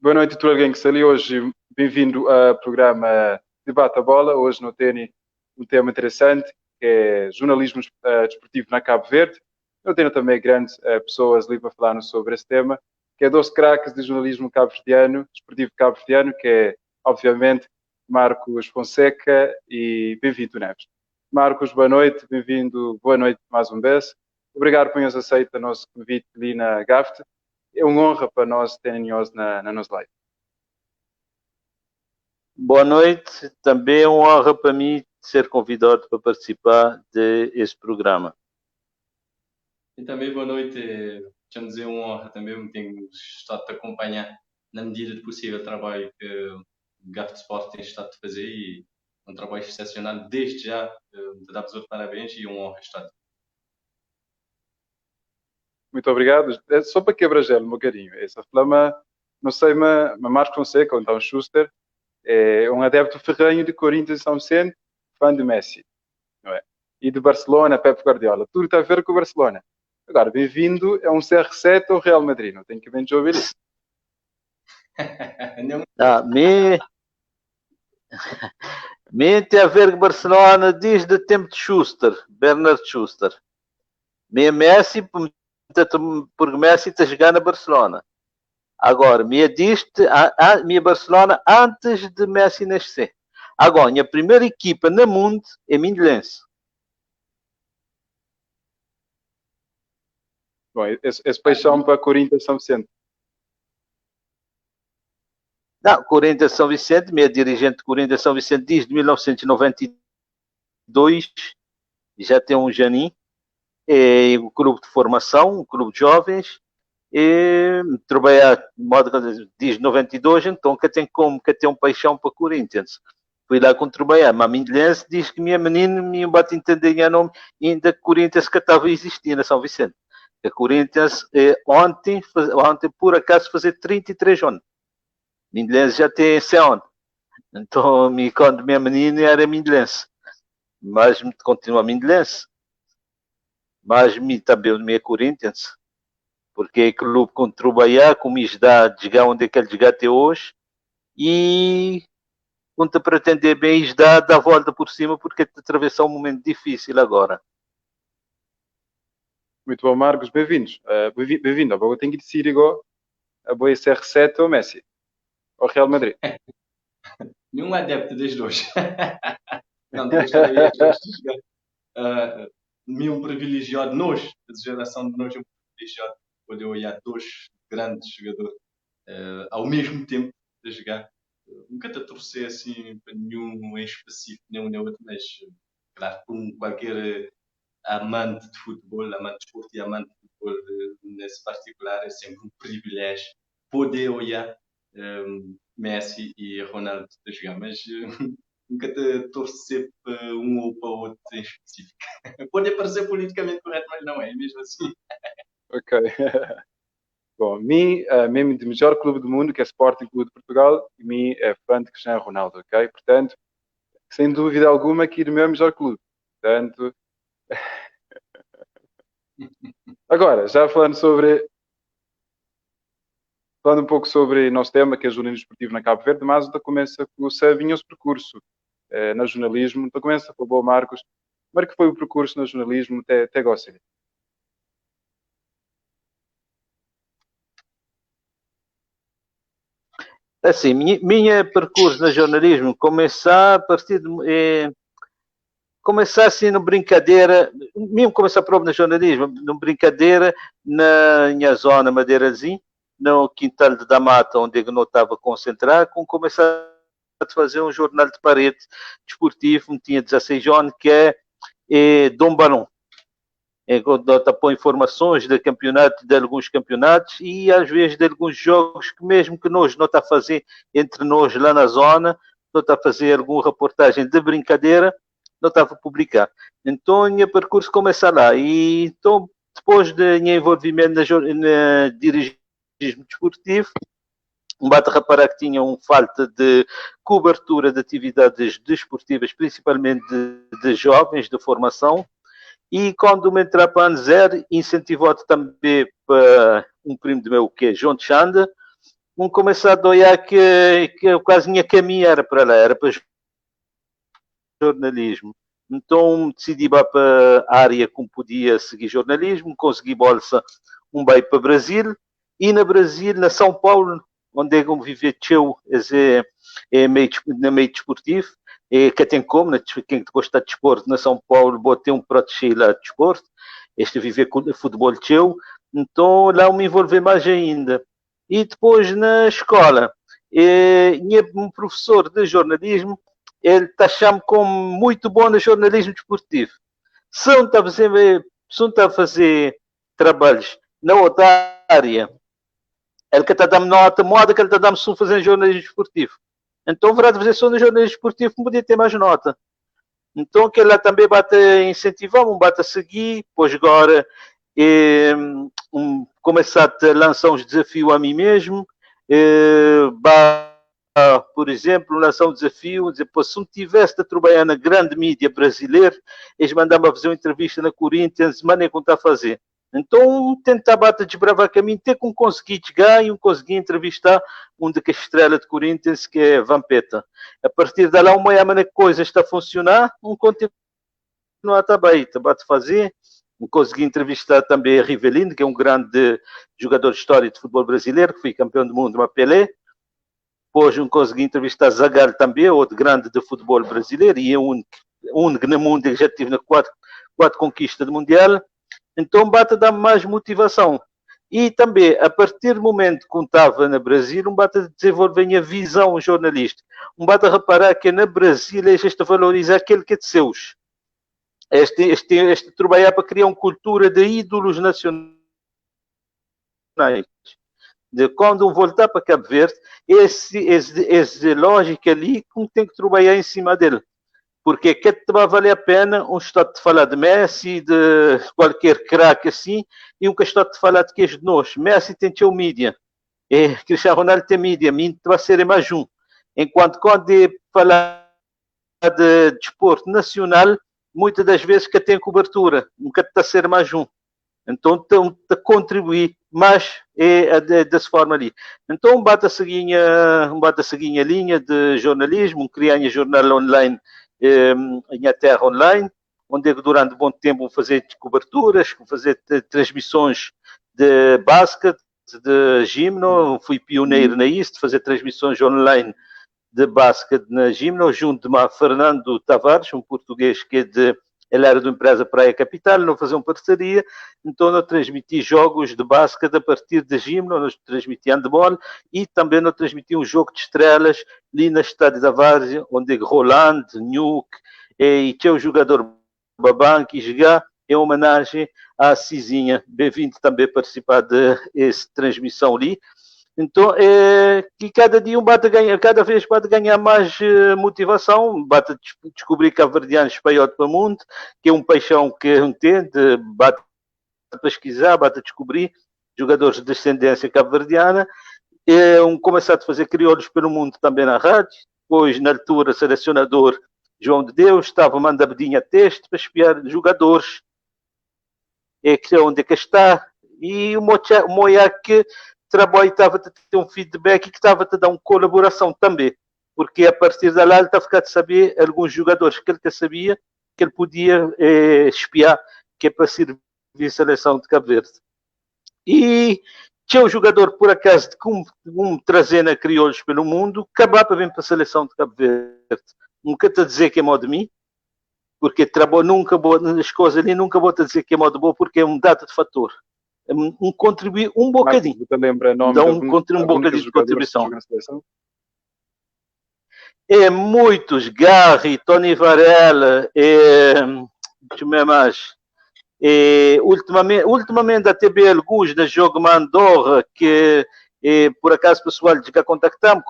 Boa noite, Dr. Alguém hoje bem-vindo ao programa Debate a Bola. Hoje não tenho um tema interessante, que é jornalismo desportivo na Cabo Verde. Eu tenho também grandes pessoas ali para falar sobre esse tema, que é 12 craques de jornalismo cabo-verdiano, desportivo cabo-verdiano, que é, obviamente, Marcos Fonseca e bem-vindo, Neves. Marcos, boa noite, bem-vindo, boa noite mais uma vez. Obrigado por nos aceitar o nosso convite ali na GAFT. É uma honra para nós terem-nos na nossa live. Boa noite, também é uma honra para mim ser convidado para participar deste programa. E também boa noite, deixa-me dizer uma honra também, me tenho estado a acompanhar na medida do possível o trabalho que o GAFT Sport tem estado a fazer e um trabalho excepcional. Desde já, te dá-vos os parabéns e uma honra estar. Muito obrigado. Só para quebrar gelo, meu carinho. Essa flama, não sei, mas Marcos Fonseca, ou então Schuster, é um adepto ferrenho de Corinthians e São Vicente, fã de Messi, não é? E de Barcelona, Pep Guardiola. Tudo está a ver com o Barcelona. Agora, bem-vindo é um CR7 ou Real Madrid, não tem que bem de ouvir isso. Me tem a ver com Barcelona desde o tempo de Schuster, Bernard Schuster. Messi, porque Messi está jogando na Barcelona. Agora, minha Barcelona antes de Messi nascer. Agora, minha primeira equipa no mundo é Mindlense. Bom, esse paixão para Corinthians São Vicente. Não, Corinthians São Vicente, minha dirigente de Corinthians São Vicente desde 1992, já tem um janinho, é um clube de formação, um clube de jovens, e trabalhar de modo desde 92, então que tem um paixão para Corinthians. Fui lá com trabalhar, mas a Mindlense diz que minha menina me bate entender o nome ainda que Corinthians que estava a existir na São Vicente. A Corinthians ontem por acaso fazer 33 anos. Mindlense já tem 100 anos. Então, quando minha menina era Mindlense. Mas continua Mindlense. Mas também é Corinthians. Porque é clube com trabalhar, com me dá de jogar onde é que ele joga até hoje. E quando pretender bem, dá a volta por cima, porque atravessar um momento difícil agora. Muito bom, Marcos, bem-vindos. Bem-vindo. Agora eu tenho que decidir igual a boa CR7 ou Messi. Ou Real Madrid. Nenhum adepto desde hoje. Não, gostaria de jogar. Nenhum privilegiado, nós, a geração de nós, é um privilegiado poder olhar dois grandes jogadores ao mesmo tempo a jogar. Nunca te torcer assim para nenhum em específico, nenhum nem outro, mas claro, como qualquer amante de futebol, amante de esporte e amante de futebol nesse particular, é sempre um privilégio poder olhar Messi e Ronaldo a jogar, mas nunca te torcer para um ou para o outro em específico. Pode parecer politicamente correto, mas não é mesmo assim. Ok. Bom, mesmo do melhor clube do mundo, que é Sporting Clube de Portugal, e mim é fã de Cristiano Ronaldo, ok? Portanto, sem dúvida alguma, aqui do meu melhor clube. Portanto, agora, já falando um pouco sobre o nosso tema, que é jornalismo esportivo na Cabo Verde, mas então começa com o Sabinhos percurso no jornalismo. Então começa com o bom Marcos. Como é que foi o percurso no jornalismo até agora? Assim, minha percurso no jornalismo começar a partir de... começar assim no brincadeira, mesmo começar próprio no jornalismo, no brincadeira na minha zona Madeirazinho, no quintal da mata onde eu não estava concentrado, com começar a fazer um jornal de parede desportivo, tinha 16 anos, que é Dom Balão. Dá põe informações de campeonato, de alguns campeonatos e às vezes de alguns jogos que mesmo que nós não está a fazer entre nós lá na zona, não está a fazer alguma reportagem de brincadeira, não estava a publicar. Então, o meu percurso começa lá. E então, depois de meu envolvimento na dirigismo desportivo, um bate-reparar que tinha falta de cobertura de atividades desportivas, principalmente de jovens, de formação. E quando me entrei para Anzer, incentivou também para um primo do meu, que é João de Xanda, começar a olhar que quase minha caminho era para lá, era para jornalismo. Então decidi ir para a área como podia seguir jornalismo, consegui bolsa bem para o Brasil, e na Brasil, na São Paulo, onde eu vivi é meio desportivo, que tem como, quem gosta de desporto na São Paulo, botei proteger lá de desporto, este viver com o futebol teu, então lá eu me envolvi mais ainda. E depois na escola, tinha um professor de jornalismo, ele taxava-me como muito bom no jornalismo desportivo. Se não está a fazer trabalhos na outra área, ele que está dando nota moda, que ele está dando só fazer jornalismo desportivo. Então, para fazer só no jornalismo desportivo, podia ter mais nota. Então, que ela também bate a incentivar, bate a seguir, pois agora começar a lançar uns desafios a mim mesmo, por exemplo, lançar um desafio, dizer, se não tivesse de trabalhar na grande mídia brasileira, eles mandavam a fazer uma entrevista na Corinthians, maneira como está a fazer. Então, tentar bater desbravar caminho, ter como conseguir chegar e conseguir entrevistar um de que estrela de Corinthians, que é Vampeta. A partir de lá, uma maneira que a coisa está a funcionar, continua a estar bem, está a fazer. Consegui entrevistar também a Rivelino, que é um grande jogador de história de futebol brasileiro, que foi campeão do mundo, uma Pelé. Depois consegui entrevistar Zagallo também, outro grande de futebol brasileiro, e é o único no mundo que já tive na quatro conquistas do Mundial. Então, bate a dar mais motivação. E também, a partir do momento que estava no Brasil, bate a desenvolver a visão jornalística. Bate a reparar que no Brasil este valoriza aquele que é de seus. Este trabalhar para criar uma cultura de ídolos nacionais. De quando voltar para Cabo Verde, esse lógica ali, como tem que trabalhar em cima dele. Porque que vai valer a pena um estado de falar de Messi, de qualquer craque assim, e um que está de falar de queijo de nós. Messi tem o mídia, Cristiano Ronaldo tem mídia, vai ser mais um. Enquanto quando é falar de desporto nacional, muitas das vezes que tem cobertura, nunca está a ser mais um. Então, tem a contribuir mais dessa forma ali. Então, bate a seguir a linha de jornalismo, criar um jornal online em a terra online, onde durante um bom tempo vou fazer coberturas, fazer transmissões de basquete, de gimno, fui pioneiro nisso, de fazer transmissões online de basquete na gimno, junto de Fernando Tavares, um português que é ele era de uma empresa Praia Capital, não fazia uma parceria, então eu transmiti jogos de basquete a partir de gimno, nós transmiti handball e também nós transmiti um jogo de estrelas ali na Estádio da Várzea, onde Roland, Nuke e tinha o jogador Baban que jogar em homenagem à Cizinha. Bem-vindo também a participar dessa transmissão ali. Então, que cada dia cada vez bate ganhar mais motivação, bate descobrir que cabo-verdiano espanhol para o mundo, que é um paixão que entende, bate a pesquisar, bate a descobrir jogadores de descendência cabo-verdiana, começar a fazer crioulos pelo mundo também na rádio, depois, na altura, selecionador João de Deus, estava mandando bedinha texto para espiar jogadores, que é onde é que está, e o Moiaque trabalho estava a ter um feedback e que estava a dar uma colaboração também, porque a partir de lá ele está a ficar de saber alguns jogadores que ele sabia que ele podia espiar, que é para servir a seleção de Cabo Verde. E tinha um jogador, por acaso, de como trazendo a crioulos pelo mundo, acabava bem para a seleção de Cabo Verde. Nunca te dizer que é modo de mim, porque trabalho nunca as coisas ali, nunca vou te dizer que é modo bom, porque é um dado de fator. Contribuir um bocadinho. Dá um bocadinho de contribuição. É muitos, Garri, Tony Varela, deixa eu ver mais. Ultimamente até bem alguns da jogo Mandorra, que por acaso o pessoal já contactamos,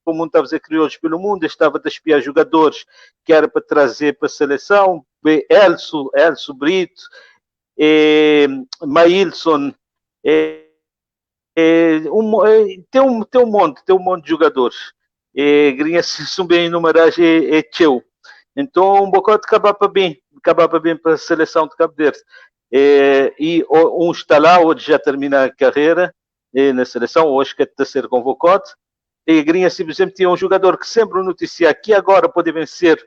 como estava a fazer crioulos pelo mundo, estava a espiar jogadores que era para trazer para a seleção, Elso Brito, Maílson, tem um monte de jogadores. Se bem enumerar, é teu. Então, um bocado acabava bem para a seleção de Cabo Verde. E um está lá, outro já termina a carreira, na seleção, hoje que está a ser convocado. E a Grinha simplesmente tinha um jogador que sempre noticia que agora pode vencer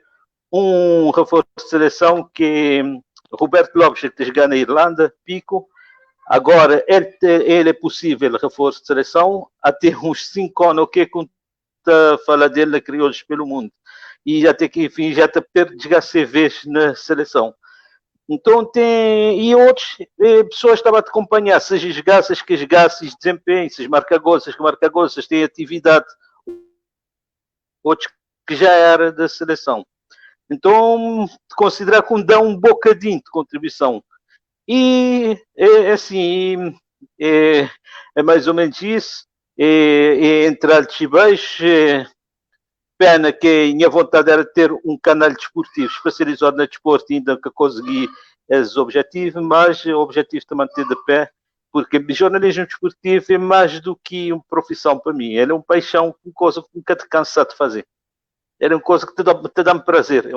um reforço de seleção, que é Roberto Lopes, que joga na Irlanda, Pico. Agora, ele é possível reforço de seleção até uns 5 anos, que conta fala dele na Crioulos pelo mundo. E até que, enfim, já está perto de jogar CVs na seleção. Então tem. E outros pessoas estavam a te acompanhar, seja esgaças que esgaças, desempenho, seja marca-goças que marca-goças, têm atividade, outros que já era da seleção. Então, considerar que dá um bocadinho de contribuição. E assim, é mais ou menos isso. Entre altos e baixos, pena que a minha vontade era ter um canal desportivo especializado no desporto, ainda que consegui os objetivos, mas o objetivo de manter de pé, porque jornalismo desportivo é mais do que uma profissão para mim. Ele é uma paixão, uma coisa que nunca te cansa de fazer. Era uma coisa que te dá prazer.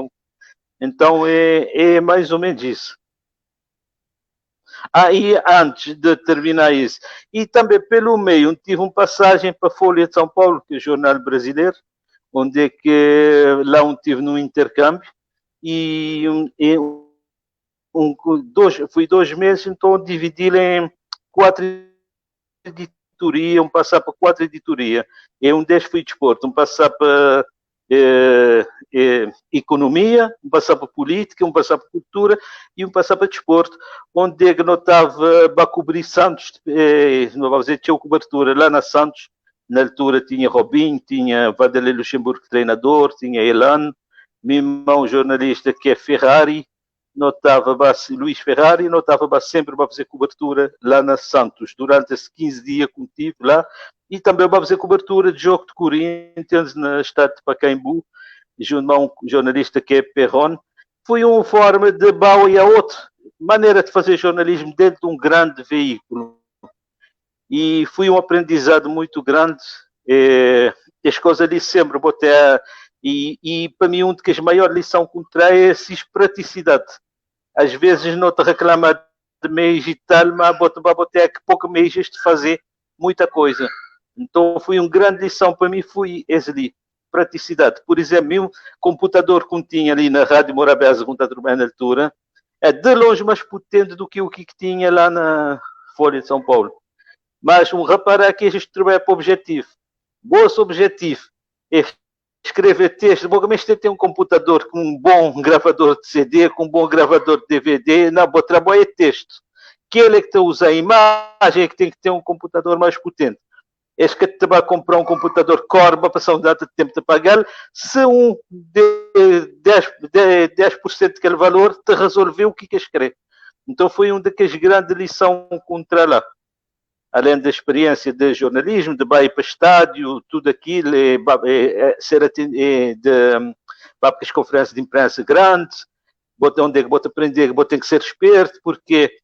Então é mais ou menos isso. E antes de terminar isso, e também pelo meio, tive uma passagem para a Folha de São Paulo, que é o jornal brasileiro, onde é que lá tive num intercâmbio, e fui 2 meses, então dividi em 4 editorias, um passar para 4 editorias, e um deles foi desporto, um passar para economia, um passar para política, um passar para cultura e um passar para desporto, onde eu notava para cobrir Santos, não vou dizer, tinha cobertura lá na Santos. Na altura tinha Robinho, tinha Vanderlei Luxemburgo, treinador, tinha Elan, meu irmão jornalista que é Ferrari, notava Luís Ferrari, notava sempre para fazer cobertura lá na Santos, durante esses 15 dias que estive lá, e também para fazer cobertura de jogo de Corinthians no estado de Pacaembu, junto a um jornalista que é Perron. Foi uma forma de Bau e a outra maneira de fazer jornalismo dentro de um grande veículo. E foi um aprendizado muito grande. As coisas ali sempre botei e para mim uma das maiores lições que traz é essa praticidade. Às vezes não te reclamar de meios e tal, mas botei que pouco meios de fazer muita coisa. Então foi uma grande lição para mim, foi esse ali, praticidade. Por exemplo, um computador que tinha ali na Rádio Morabeza, quando estava na altura, é de longe mais potente do que o que tinha lá na Folha de São Paulo. Mas um rapaz aqui a gente trabalha para o objetivo. Bom objetivo é escrever texto. Bom, mas tem um computador com um bom gravador de CD, com um bom gravador de DVD. Não, bom trabalho é texto. Que ele é que usa a imagem, é que tem que ter um computador mais potente. É que te vai comprar um computador Core para passar um data de tempo de pagar. Se um 10% daquele valor te resolveu o que queres querer. Então foi uma das grandes lições contra lá. Além da experiência de jornalismo, de ir para estádio, tudo aquilo, ser para as conferências de imprensa grandes, onde é que bota aprender, tem que ser esperto, porque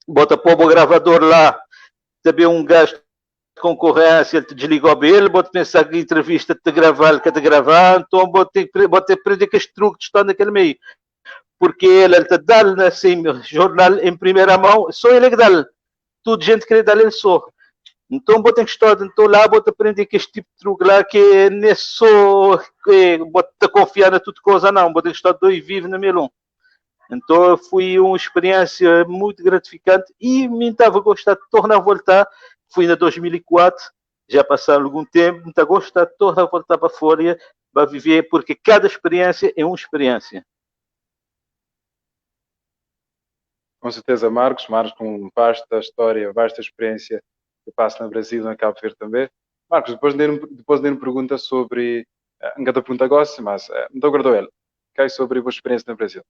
bota pôr o gravador lá, também um gajo de concorrência, ele te desligou ele, bota pensar que a entrevista te gravar, que te gravar, então bota aprender que os truques estão naquele meio. Porque ele te dá assim, jornal em primeira mão, só ele que dá. Tudo gente querer dar ele só. Então, vou ter que estar então, lá, vou aprender que este tipo de truque lá, que não é só vou confiar na tudo coisa, não. Vou ter que estar dois vivos na melão. Então, foi uma experiência muito gratificante e me estava a gostar de tornar a voltar. Fui na 2004, já passaram algum tempo, me estava a gostar de tornar a voltar para a Folha, para viver, porque cada experiência é uma experiência. Com certeza, Marcos com vasta história, vasta experiência que passa no Brasil, na Cabo Verde também. Marcos, depois de uma pergunta sobre, ainda da pergunta gosto, mas muito agradou ele, okay, sobre a vossa experiência no Brasil.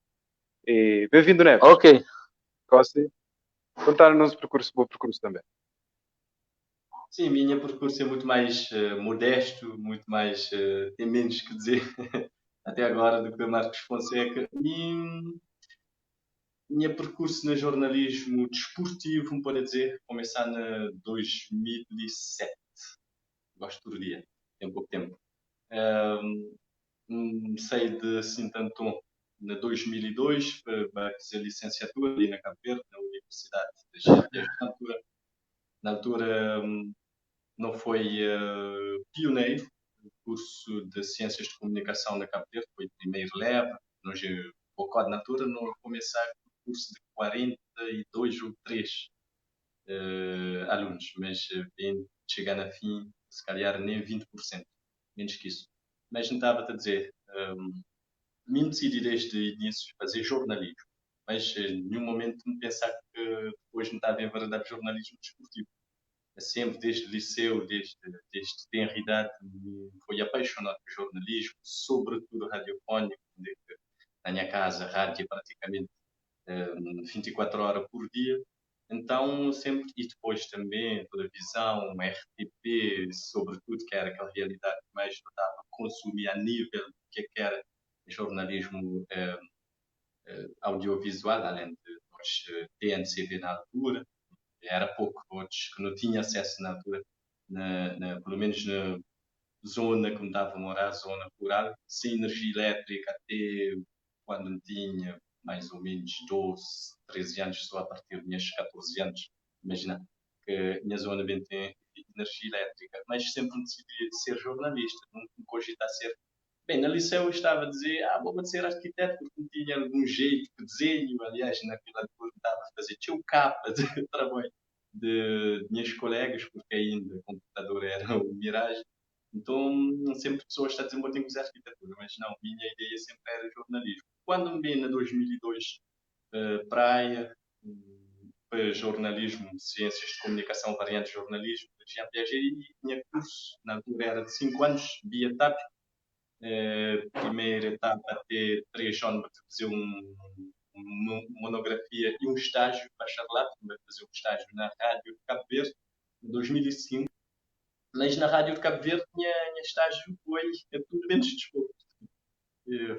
E bem-vindo, Neves. Ok. Gosto contar-nos o bom percurso também. Sim, minha percurso é muito mais modesto, muito mais, tem menos que dizer até agora do que o Marcos Fonseca. E minha percurso no jornalismo desportivo, me pode dizer, começar em 2007. Gosto do dia, tem pouco tempo. Comecei de Santo em 2002 para fazer licenciatura ali na Cabo Verde, na Universidade de Ciências de Agricultura. Na altura não foi pioneiro. O curso de Ciências de Comunicação na Cabo Verde foi primeiro leve. Nós, o COD na altura, não começar com o curso de 42 ou 3 alunos, mas bem, chegar na fim, se calhar nem 20%, menos que isso. Mas não estava a dizer, me decidi desde o início fazer jornalismo, mas em nenhum momento me pensar que depois não estava a enveredar jornalismo desportivo. Sempre desde o liceu, desde tenra idade, me fui apaixonado por jornalismo, sobretudo radiofónico, onde na minha casa, rádio praticamente 24 horas por dia. Então, sempre, e depois também televisão, RTP, sobretudo, que era aquela realidade que mais eu estava a consumir a nível do que era jornalismo audiovisual, além de nós TNCV na altura. Era pouco, outros que não tinha acesso na altura, pelo menos na zona que me estava a morar, zona rural, sem energia elétrica até quando tinha mais ou menos 12, 13 anos, só a partir dos meus 14 anos, imagina que a minha zona bem tem energia elétrica, mas sempre decidi ser jornalista, não cogitar ser. Bem, na liceu eu estava a dizer, vou ser arquiteto porque não tinha algum jeito de desenho, aliás, naquela altura estava a fazer tio capa de trabalho de minhas colegas, porque ainda o computador era o Mirage. Então, sempre pessoas estão a dizer que tenho que fazer arquitetura, mas não, minha ideia sempre era jornalismo. Quando me vi na 2002, praia, jornalismo, ciências de comunicação, variante de jornalismo, Jean Piaget, e tinha curso, na altura era de 5 anos, via TAP, primeira etapa até 3 anos para fazer uma monografia e um estágio bacharelato, vai fazer um estágio na Rádio de Cabo Verde, em 2005. Mas na Rádio de Cabo Verde, minha estágio foi tudo menos desporto.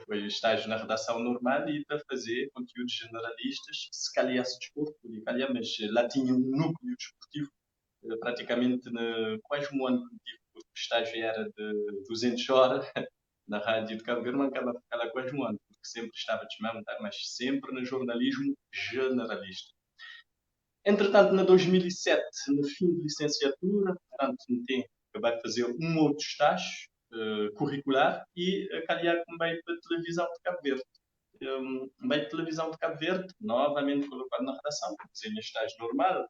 Foi estágio na redação normal e para fazer conteúdos generalistas, se calhar-se desporto, mas lá tinha um núcleo desportivo, praticamente quase um ano que tive, porque o estágio era de 200 horas, na Rádio de Cabo Verde, mas acaba ficar lá quase um ano, porque sempre estava a desmontar, mas sempre no jornalismo generalista. Entretanto, na 2007, no fim de licenciatura, portanto, acabei de fazer um outro estágio curricular e calhar também para a televisão de Cabo Verde. Bem, televisão de Cabo Verde, novamente colocado na redação, fazer estágio normal,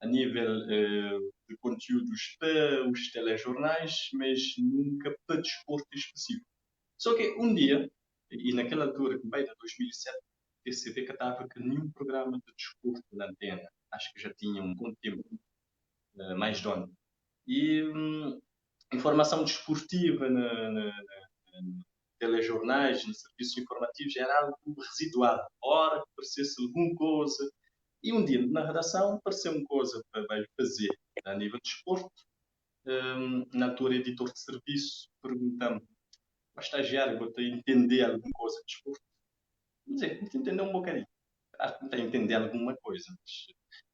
a nível de conteúdos para os telejornais, mas nunca para desporto específico. Só que um dia, e naquela altura, bem, de 2007, percebi que estava com nenhum programa de desporto na antena. Acho que já tinha um bom tempo mais dono. E informação desportiva telejornais, nos serviços informativos, era algo residual. Ora, que aparecesse alguma coisa. E um dia, na redação, apareceu uma coisa para fazer a nível de desporto. Na altura, editor de serviço, perguntando ao estagiário, vou ter entender alguma coisa de desporto. Vou dizer, vou entender um bocadinho. Acho que não tem a entender alguma coisa, mas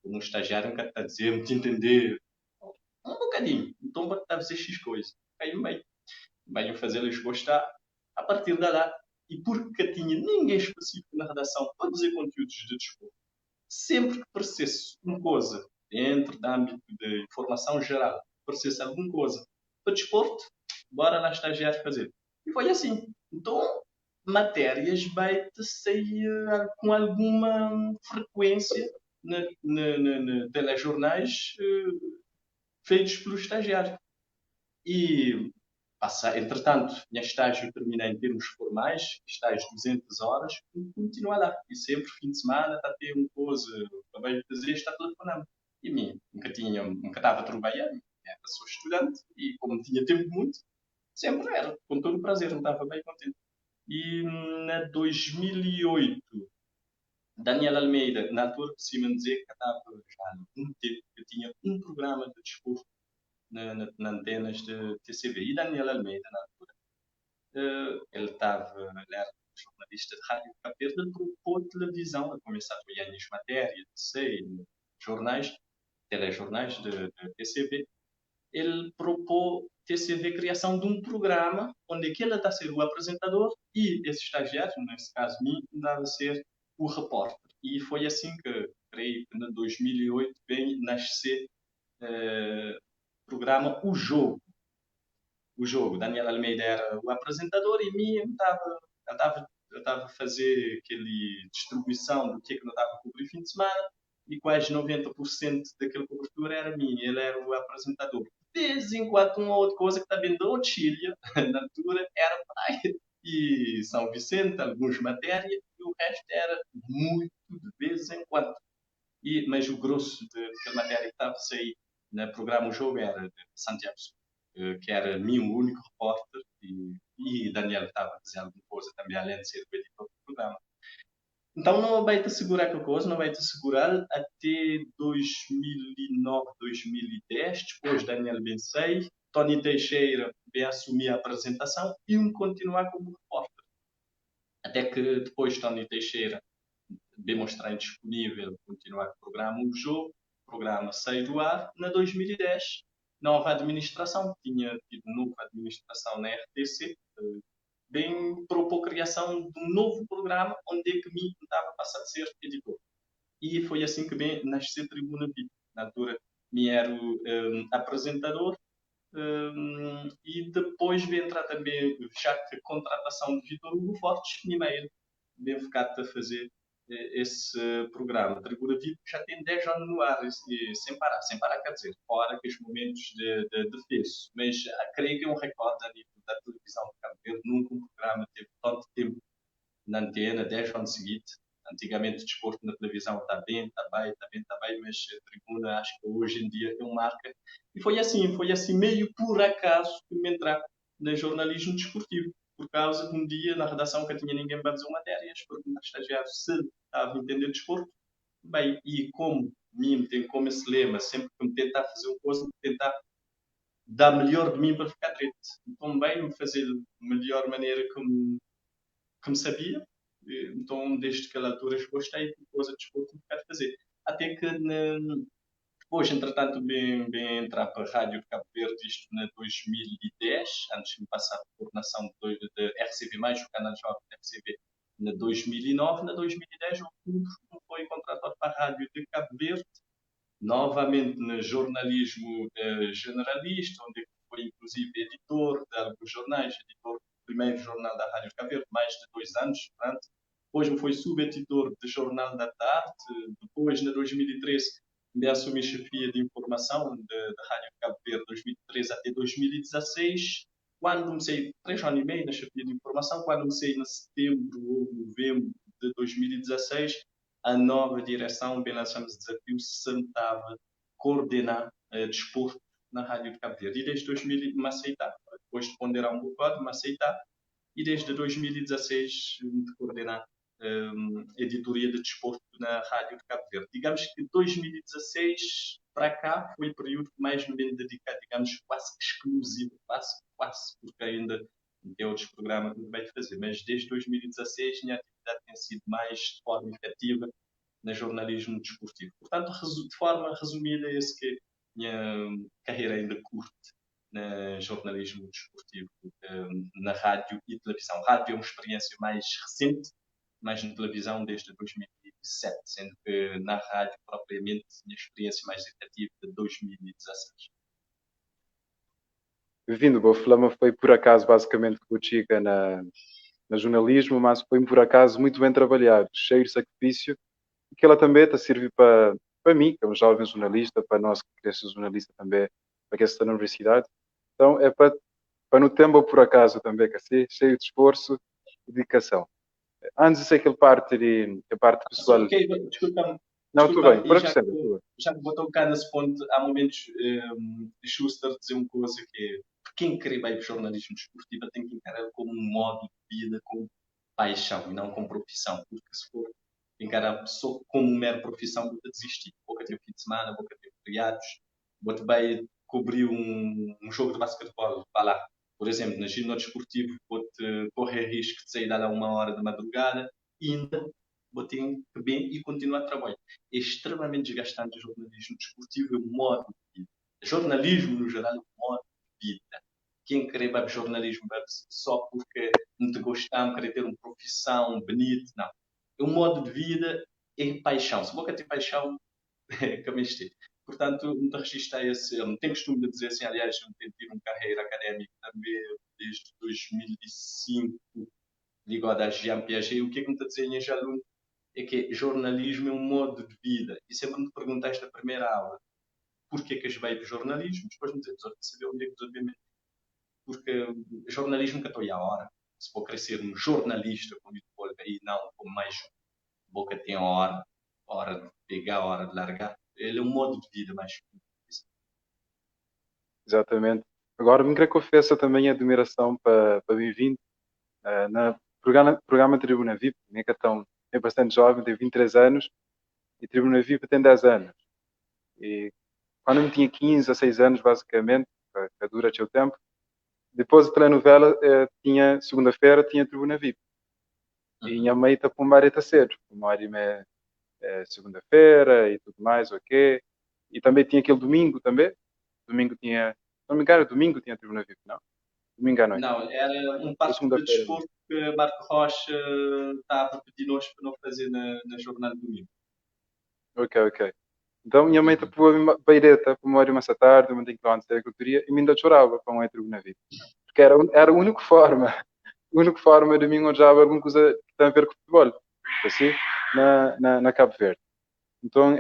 um estagiário nunca está a dizer, vou entender um bocadinho. Então, vou estar a fazer X coisa. Aí, bem, fazer-lhes gostar. A partir de lá, e porque tinha ninguém específico na redação para fazer conteúdos de desporto, sempre que aparecesse uma coisa dentro do âmbito de informação geral, aparecesse alguma coisa para desporto, bora lá estagiários fazer. E foi assim. Então, matérias vai-te sair com alguma frequência na telejornais feitos pelo estagiário. E, entretanto, minha estágio termina em termos formais, estágio de 200 horas, e continua lá. E sempre, fim de semana, está a ter uma coisa, acabei de fazer, está telefonando. E mim, nunca estava trabalhando, era só estudante, e como tinha tempo muito, sempre era, com todo o prazer, não estava bem contente. E na 2008, Daniel Almeida, na altura, por cima dizer que estava já há muito tempo, que tinha um programa de desporto na antenas de TCV. E Daniel Almeida, na altura, ele era jornalista de rádio de Cabo Verde, ele propôs televisão, a começar a olhar nas matérias, jornais, telejornais de TCV. Ele propôs TCV criação de um programa onde ele está a ser o apresentador e esse estagiário, nesse caso mim, andava a ser o repórter. E foi assim que, creio que em 2008, vem nascer programa O Jogo. O Jogo. Daniel Almeida era o apresentador e mim eu estava a fazer aquele distribuição do que eu estava a cobrir fim de semana e quase 90% daquela cobertura era minha. Ele era o apresentador. De vez em quando, uma outra coisa que também deu Chile, na altura, era praia e São Vicente, algumas matérias, e o resto era muito de vez em quando. Mas o grosso daquela matéria que estava a sair no programa O Jogo era de Santiago, que era mim o único repórter, e Daniel estava a fazer alguma coisa também, além de ser o editor do programa. Então não vai te assegurar aquela coisa, não vai te assegurar até 2009, 2010, depois Daniel Bensei, Tony Teixeira veio assumir a apresentação e continuar como repórter. Até que depois Tony Teixeira veio mostrar indisponível continuar com o programa O Jogo, o programa saiu do ar, na 2010, nova administração, tinha tido nova administração na RTC, bem propôs a criação de um novo programa onde é que me estava a passar a ser editor. E foi assim que bem nasceu Tribuna VIP. Na altura, me era o apresentador e depois veio entrar também, já que a contratação de Vitor Hugo Fortes, e meio bem ficado a fazer esse programa. Tribuna VIP já tem 10 anos no ar, sem parar, quer dizer, fora aqueles momentos de defeso. Mas creio que é um recorde a nível da televisão de Cabo Verde. Nunca um programa teve tanto tempo na antena, 10 anos seguidos. Antigamente o desporto na televisão está bem, mas a Tribuna acho que hoje em dia é uma marca. E foi assim meio por acaso que me entrar no jornalismo desportivo. Por causa de um dia na redação que eu tinha ninguém para fazer matérias, perguntar ao estagiário se estava a entender desporto. Bem, e como mim tem como esse lema, sempre que me tentar fazer uma coisa, tentar dar melhor de mim para ficar direito. Então, bem, me fazer da melhor maneira que me sabia. Então, desde aquela altura, gostei de coisa de desporto que quero fazer. Até que depois, entretanto, bem entrar para a Rádio de Cabo Verde, isto na 2010, antes de me passar a coordenação de RCV+, o canal jovem da RCV, na 2009. Na 2010, outubro, foi contratado para a Rádio de Cabo Verde, novamente no jornalismo generalista, onde foi inclusive editor de alguns jornais, editor do primeiro jornal da Rádio de Cabo Verde, mais de 2 anos, portanto. Depois me foi subeditor do Jornal da Tarde. Depois, na 2013, me assumi chefia de informação da Rádio de Cabo Verde, 2013 até 2016. Quando comecei, 3 anos e meio na chefia de informação, quando comecei em setembro ou novembro de 2016, a nova direção, bem lançamos o desafio, sentava coordenar desporto na Rádio de Cabo Verde. E desde 2000 me aceitar. Depois de ponderar um bocado, me aceitar. E desde 2016 me coordenar editoria de desporto na Rádio de Cabo Verde. Digamos que 2016 para cá foi o período que mais me bem dedicado, digamos, quase exclusivo, quase, porque ainda tem outros programas que me vai fazer, mas desde 2016 minha atividade tem sido mais de forma efetiva no jornalismo desportivo. Portanto, de forma resumida, esse que é a minha carreira ainda curta no jornalismo desportivo, na rádio e televisão. Rádio é uma experiência mais recente, mais na televisão desde 2007, sendo que na rádio, propriamente, a minha experiência mais efetiva de 2016. Bem-vindo, Boa Flama foi por acaso basicamente que o Chica na jornalismo, mas foi por acaso muito bem trabalhado, cheio de sacrifício, e que ela também está a servir para mim, que é um jovem jornalista, para nós que queremos ser jornalista também, para quem está na universidade. Então é para no tempo por acaso também, que assim, cheio de esforço e dedicação. Antes disso, aquela parte a parte pessoal. Ok, desculpa-me. Não, tudo bem, por já que vou tocar nesse ponto, há momentos de Schuster dizer uma coisa que é: quem quer vai para o jornalismo desportivo tem que encarar como um modo de vida, como paixão e não como profissão, porque se for encarar só como mera profissão, vou desistir. Vou ter o fim de semana, vou ter feriados, vou vai cobrir um jogo de basquetebol, vá lá. Por exemplo, no ginásio desportivo, vou-te correr risco de sair lá a 1 hora da madrugada e ainda vou ter que bem e continuar a trabalhar. É extremamente desgastante o jornalismo desportivo, é um modo de vida. Jornalismo, no geral, é um modo de vida. Quem quer vai para o jornalismo só porque não te gostamos, querer ter uma profissão bonita, não. É um modo de vida, é paixão. Se você tem paixão, é que me esteja. portanto, me registrei esse, tenho costume de dizer assim, aliás, eu tive uma carreira académica também desde 2005, ligado à Jean Piaget. O que é que me está a dizer em aluno? É que jornalismo é um modo de vida. E sempre me perguntaste na primeira aula, porquê que veio para o jornalismo? Depois me dizes, saber onde é que obviamente. Porque jornalismo que estou à hora. Se vou querer ser um jornalista, como eu vou aí, não, como mais boca tem hora de pegar, hora de largar. Ele é um modo de vida mais. Exatamente. Agora, me quero confessar também a admiração para bem-vindo na programa Tribuna VIP. Minha cartão é bastante jovem, tem 23 anos e Tribuna VIP tem 10 anos. E quando eu tinha 15 a 6 anos, basicamente, que dura o tempo, depois da telenovela, tinha segunda-feira, tinha Tribuna VIP. E minha mãe está com uma área cedo, uma área segunda-feira e tudo mais, ok. E também tinha aquele domingo também. Domingo tinha, não me engano, domingo tinha Tribuna VIP, não? Domingo à noite. Não, era um passo de desporto que Marco Rocha estava a pedir nós para não fazer na jornada de domingo. Ok. Então minha mãe tapou a beireta para uma hora e uma tarde, uma quilómetros da agricultura e me ainda chorava para uma Tribuna VIP. Porque era a única forma de mim onde já havia alguma coisa que tem a ver com futebol. Assim, na Cabo Verde. Então,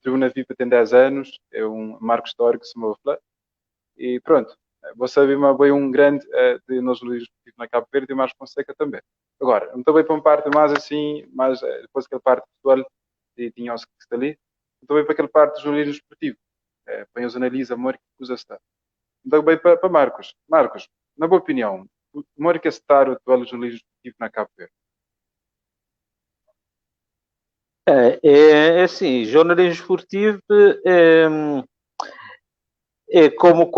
Tribuna VIP tem 10 anos, é um marco histórico, se me vou falar. E pronto, você foi um grande de nós esportivo na Cabo Verde e o Marcos Fonseca também. Agora, não estou bem para uma parte mais assim, mas depois aquela parte pessoal e tinha os que está ali, estou bem para aquela parte do jornalismo esportivo. Põe os analisa, amor, que coisa está. Então, bem para Marcos. Marcos, na boa opinião, o amor que está o atual jornalismo esportivo na Cabo Verde? É assim, jornalismo esportivo é como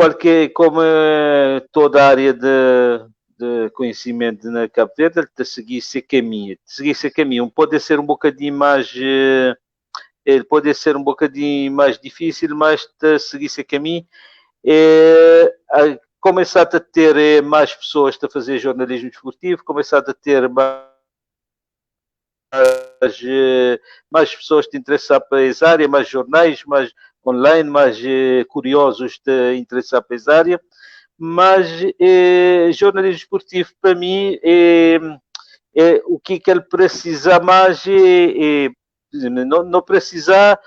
toda a área de conhecimento na Cabo Verde, ele te seguir esse caminho. Pode ser um bocadinho mais, ele pode ser um bocadinho mais difícil, mas te seguir esse caminho. Começar a ter mais pessoas a fazer jornalismo esportivo, começar a ter mais pessoas te interessar para essa área, mais jornais, mais online, mais curiosos de interessar para essa área. Mas jornalismo esportivo, para mim, o que ele precisa mais não precisa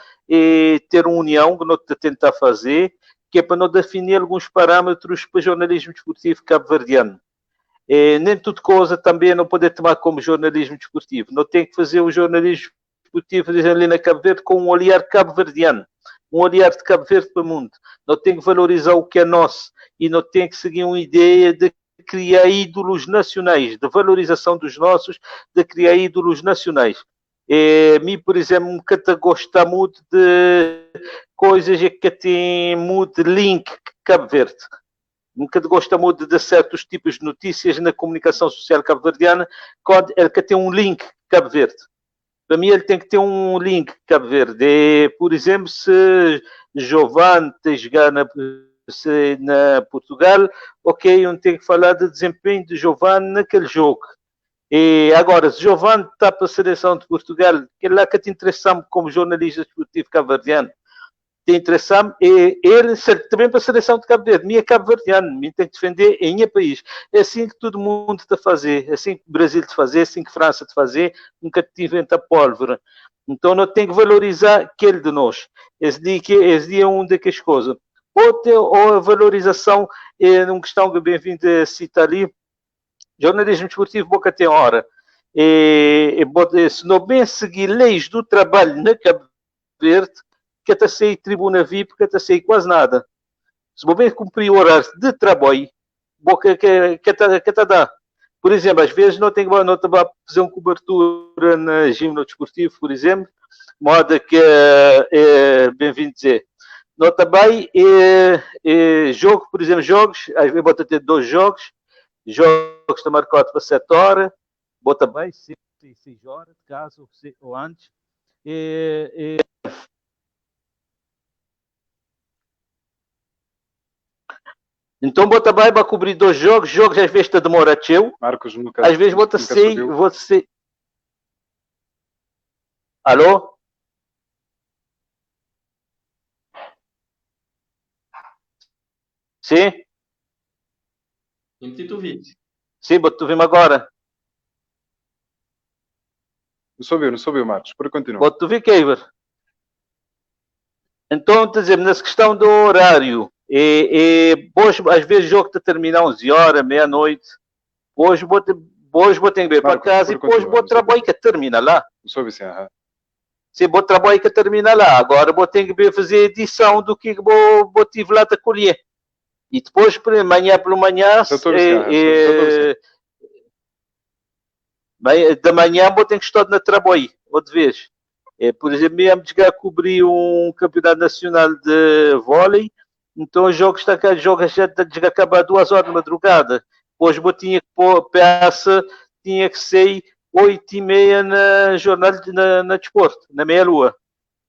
ter uma união que nós tentar fazer, que é para não definir alguns parâmetros para o jornalismo desportivo cabo-verdiano. Nem tudo coisa também não pode tomar como jornalismo desportivo. Não tem que fazer o jornalismo desportivo ali na Cabo Verde com um olhar cabo-verdiano, um olhar de Cabo Verde para o mundo. Não tem que valorizar o que é nosso e não tem que seguir uma ideia de criar ídolos nacionais, de valorização dos nossos, de criar ídolos nacionais. Mim, por exemplo, nunca gosto muito de coisas que têm muito link Cabo Verde. Nunca gosto muito de certos tipos de notícias na comunicação social cabo-verdiana, quando ele tem um link Cabo Verde. Para mim, ele tem que ter um link Cabo Verde. Por exemplo, se Giovanni tem jogar na Portugal, ok, eu tenho que falar do desempenho de Giovanni naquele jogo. E agora, se Giovanni está para a seleção de Portugal, que é lá que te interessa como jornalista esportivo cabo-verdiano, te interessa e ele também para a seleção de Cabo Verde, minha cabo-verdiano, me tem que defender em meu país. É assim que todo mundo está a fazer, é assim que o Brasil está a fazer, é assim que a França está a fazer, nunca te inventa pólvora. Então, não tem que valorizar aquele de nós. Esse dia é uma das coisas. Ou a valorização, uma questão que bem-vindo a citar ali, jornalismo desportivo, boca tem hora. Se não bem seguir leis do trabalho na Cabo Verde, que até sei tribuna VIP, que até sei quase nada. Se não bem cumprir o horário de trabalho, boca que até dá. Por exemplo, às vezes não tenho para fazer uma cobertura na gimno desportivo, por exemplo, modo que bem-vindo dizer. Não também jogo, por exemplo, jogos, às vezes bota ter 2 jogos está marcado para 7 horas, bota bem, 6 horas, de caso, ou antes. Então, bota bem para cobrir 2 jogos às vezes te demora teu. Marcos, nunca. Às vezes bota 6, você. Alô? Sim? Em tu vídeo. Sim, tu vim agora. Não soube, Marcos. Por continua. Tu vi, Keiver. Então, quer dizer, nessa questão do horário, hoje, às vezes o jogo termina 11 horas, meia-noite. Hoje vou ter que vir para casa e depois vou trabalhar que termina lá. Não soube sim, aham. Se vou trabalhar que termina lá. Agora vou ter que vir fazer edição do que vou tive lá de colher. E depois, amanhã pela manhã, da manhã vou ter que estar na trabalho, outra vez. Por exemplo, mesmo chegar a cobrir um campeonato nacional de vôlei, então o jogo está cá, jogo já acabar 2 horas de madrugada. Hoje eu tinha que pôr peça, tinha que ser 8h30 na jornal na desporto, na meia-lua.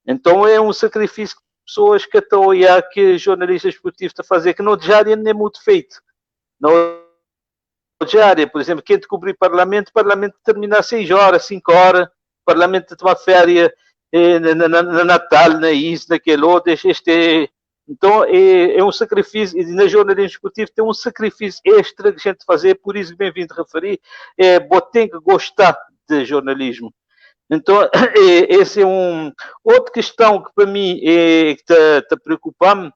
Então é um sacrifício que pessoas que estão a olhar que jornalistas esportivos estão a fazer, que não diária nem é muito feito. Não diária, por exemplo, quem te cobrir Parlamento termina às 6 horas, 5 horas, Parlamento de uma férias na Natal, na isso, naquele outro, então é um sacrifício, e na jornalismo esportivo tem um sacrifício extra que a gente fazer, por isso bem-vindo a referir, tem que gostar de jornalismo. Então, esse é outra questão que para mim está preocupando.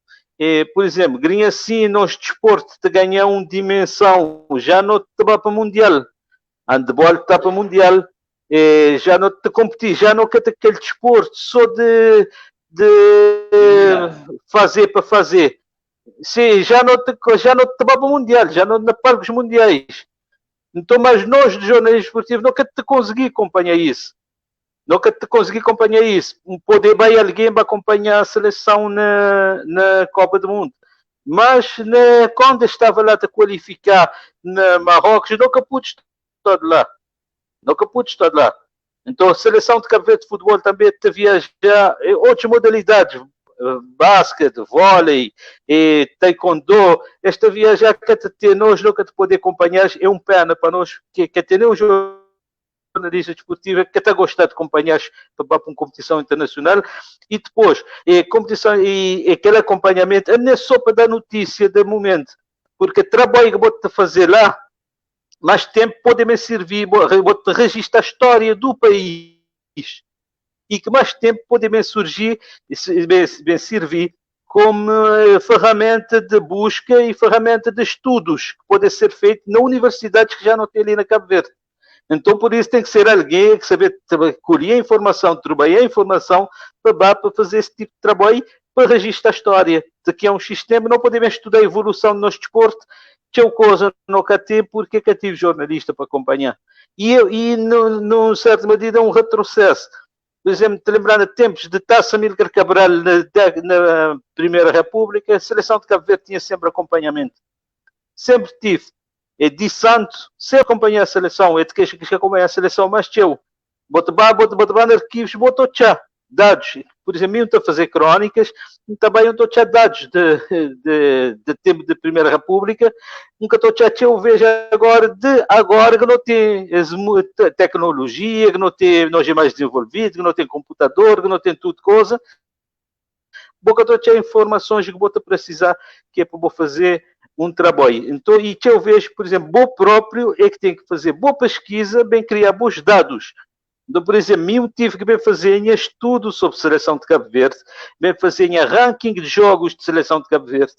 Por exemplo, ganha assim nos desporto de ganhar uma dimensão, já não está para mundial. Handball está para mundial, já não te competir, já não quer aquele desporto só de fazer para fazer. Sim, já não te vai para o mundial, já não para os mundiais. Então, mas nós de jornalismo esportivo não quer te conseguir acompanhar isso. Não quer te conseguir acompanhar isso. Poder bem alguém vai acompanhar a seleção na Copa do Mundo. Mas quando estava lá a qualificar na Marrocos, nunca pude estar lá. Nunca pude estar lá. Então, a seleção de Cabo Verde de futebol também te viajar outras modalidades, basquete, vôlei, taekwondo. Esta viagem que te nós nunca te poder acompanhar é um pena para nós que ter um jornalista desportiva que está a gostar de acompanhar para uma competição internacional e depois competição e aquele acompanhamento não é só para dar notícia de momento, porque o trabalho que vou-te fazer lá mais tempo pode me servir, vou-te registrar a história do país e que mais tempo pode me surgir, me servir como ferramenta de busca e ferramenta de estudos que pode ser feito na universidade que já não tem ali na Cabo Verde. Então, por isso, tem que ser alguém que saber colher a informação, trabalhar a informação para fazer esse tipo de trabalho, para registrar a história. Daqui a um sistema, não podemos estudar a evolução do nosso desporto, que é uma coisa não cá tem, porque é tive jornalista para acompanhar. E numa certa medida, é um retrocesso. Por exemplo, te lembrando de tempos de Taça Amílcar Cabral na Primeira República, a seleção de Cabo Verde tinha sempre acompanhamento. Sempre tive. De santo, se acompanhar a seleção, é de que acompanhar a seleção, mas eu, bota arquivos, boto já dados. Por exemplo, eu estou a fazer crónicas, também eu estou a dados de tempo de Primeira República, nunca estou a eu vejo agora que não tem tecnologia, que não tem nós é mais desenvolvido, que não tem computador, que não tem tudo coisa. Boca estou a informações que vou precisar, que é para vou fazer um trabalho. Então, e que eu vejo, por exemplo, o próprio é que tem que fazer boa pesquisa, bem criar bons dados. Então, por exemplo, eu tive que bem fazer um estudo sobre seleção de Cabo Verde, bem fazer um ranking de jogos de seleção de Cabo Verde,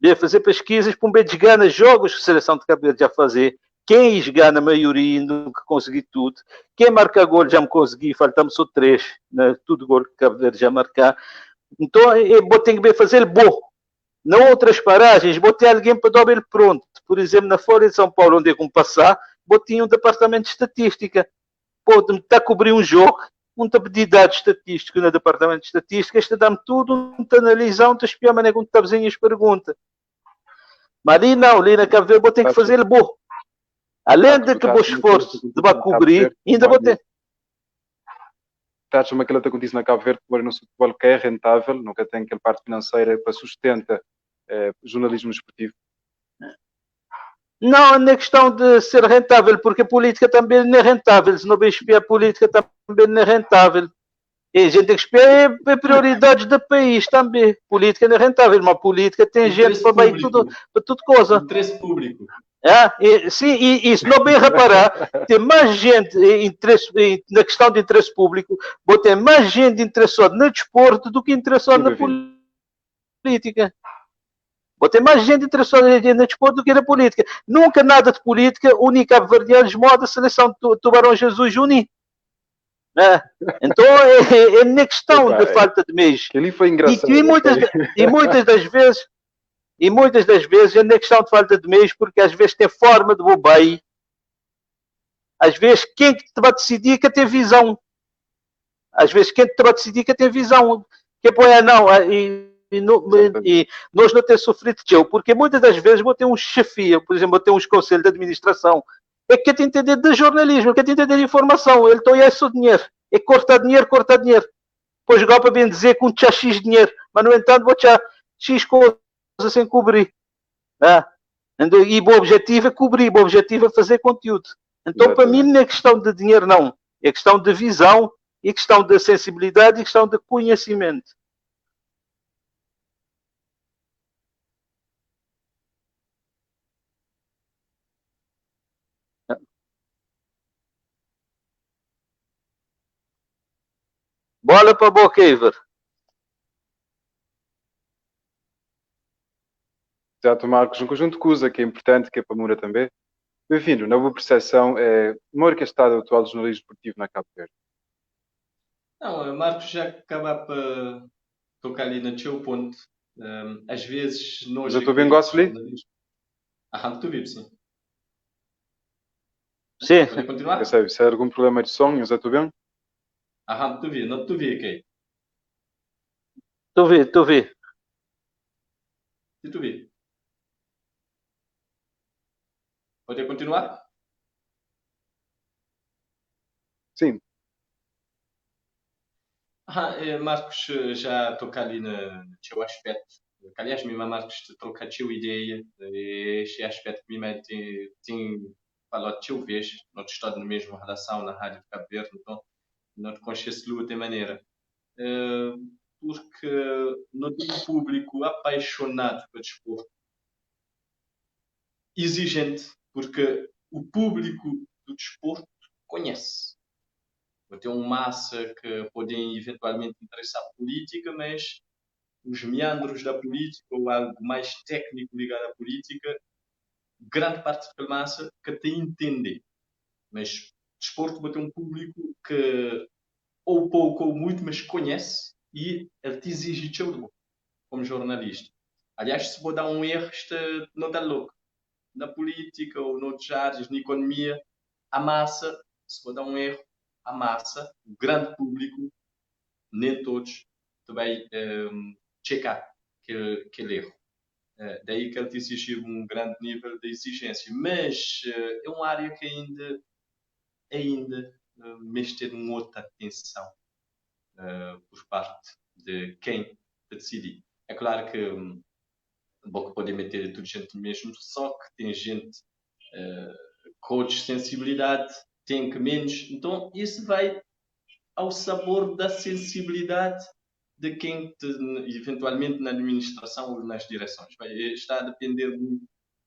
bem fazer pesquisas para bem desganar jogos que a seleção de Cabo Verde já fazer, quem esgana a maioria, nunca consegui tudo, quem marca gol já me consegui, faltam-me só 3, né? Tudo gol que Cabo Verde já marcar. Então, eu tenho que bem fazer bom. Não outras paragens, vou ter alguém para dar ele pronto. Por exemplo, na Folha de São Paulo, onde é que passar, vou ter um departamento de estatística. Pode-me estar a cobrir um jogo, um te pedir dados estatísticos no departamento de estatística, este dá-me tudo, um te analisar, um te espiar, mas não te fazer as perguntas. Mas ali não, ali na Cabo Verde, vou ter que fazer ele bom. Além de que vou esforço de cobrir, ainda vou ter. Estás uma aquilo que acontece na Cabo Verde, no futebol que é rentável, nunca tem aquela parte financeira para sustenta jornalismo esportivo. Não, não é questão de ser rentável, porque a política também não é rentável. Se não bem espiar a política também não é rentável. E a gente tem que esperar prioridades do país também. Política não é rentável, mas política tem gente para bem tudo, para tudo coisa. Interesse público. Sim, e se não bem reparar, tem mais gente na questão de interesse público, vou ter mais gente interessada no desporto do que interessada na política. Vou ter mais gente interessada no desporto do que na política. Nunca nada de política, única cabo-verdianos moda a seleção de Tubarão Jesus Juni. Então é na questão de falta de meios. Ali foi engraçado. E muitas das vezes é na questão de falta de meios, porque às vezes tem forma de bobeio. Às vezes quem te vai decidir que tem visão. Às vezes quem te vai decidir que tem visão. Que põe não. E nós não temos sofrido teu, porque muitas das vezes vou ter um chefia, por exemplo, vou ter uns conselhos de administração. É que quer te entender de jornalismo, quer te entender de informação. Ele está aí o dinheiro. É cortar dinheiro. Depois jogar para bem dizer que um tchá X dinheiro, mas no entanto vou tchá X coisas sem cobrir. E o objetivo é cobrir, o objetivo é fazer conteúdo. Então, para mim, não é questão de dinheiro, não. É questão de visão, é questão de sensibilidade e questão de conhecimento. Bola para a boca, Iver. Exato, Marcos. Um conjunto que usa, que é importante, que é para a Moura também. Bem-vindo. Na boa percepção, como é que está o atual jornalismo esportivo na Cabo Verde? Não, Marcos, já acaba para tocar ali no teu ponto. Às vezes nós... Mas eu estou bem, gosto ali? Tu vives, sim. Sim. Pode continuar? Eu sei, se há algum problema de som, já estou bem? Tu vi, não te vi, ok? Tu vi. E tu vi? Pode continuar? Sim. Marcos, já toca ali no teu aspecto. Aliás, mesmo Marcos, troca a tua ideia. Este aspecto que me tem falado a tua vez. Nós estamos na mesma redação na Rádio de Cabo Verde, então não te conheces de outra maneira. Porque não tem um público apaixonado pelo desporto. Exigente, porque o público do desporto conhece. Vai ter uma massa que podem eventualmente interessar a política, mas os meandros da política ou algo mais técnico ligado à política, grande parte daquela massa que tem a entender. Mas desporto vai ter um público que ou pouco ou muito, mas conhece e ele te exige tudo como jornalista. Aliás, se vou dar um erro, não está louco. Na política ou noutras áreas, na economia, a massa, se vou dar um erro, a massa, o grande público, nem todos também checar aquele erro. Daí que ele te exigiu um grande nível de exigência. Mas é uma área que ainda merece ter uma outra atenção por parte de quem decidir. É claro que bom, que podem meter tudo gente mesmo, só que tem gente com sensibilidade, tem que menos. Então, isso vai ao sabor da sensibilidade de quem eventualmente na administração ou nas direções. Está a depender muito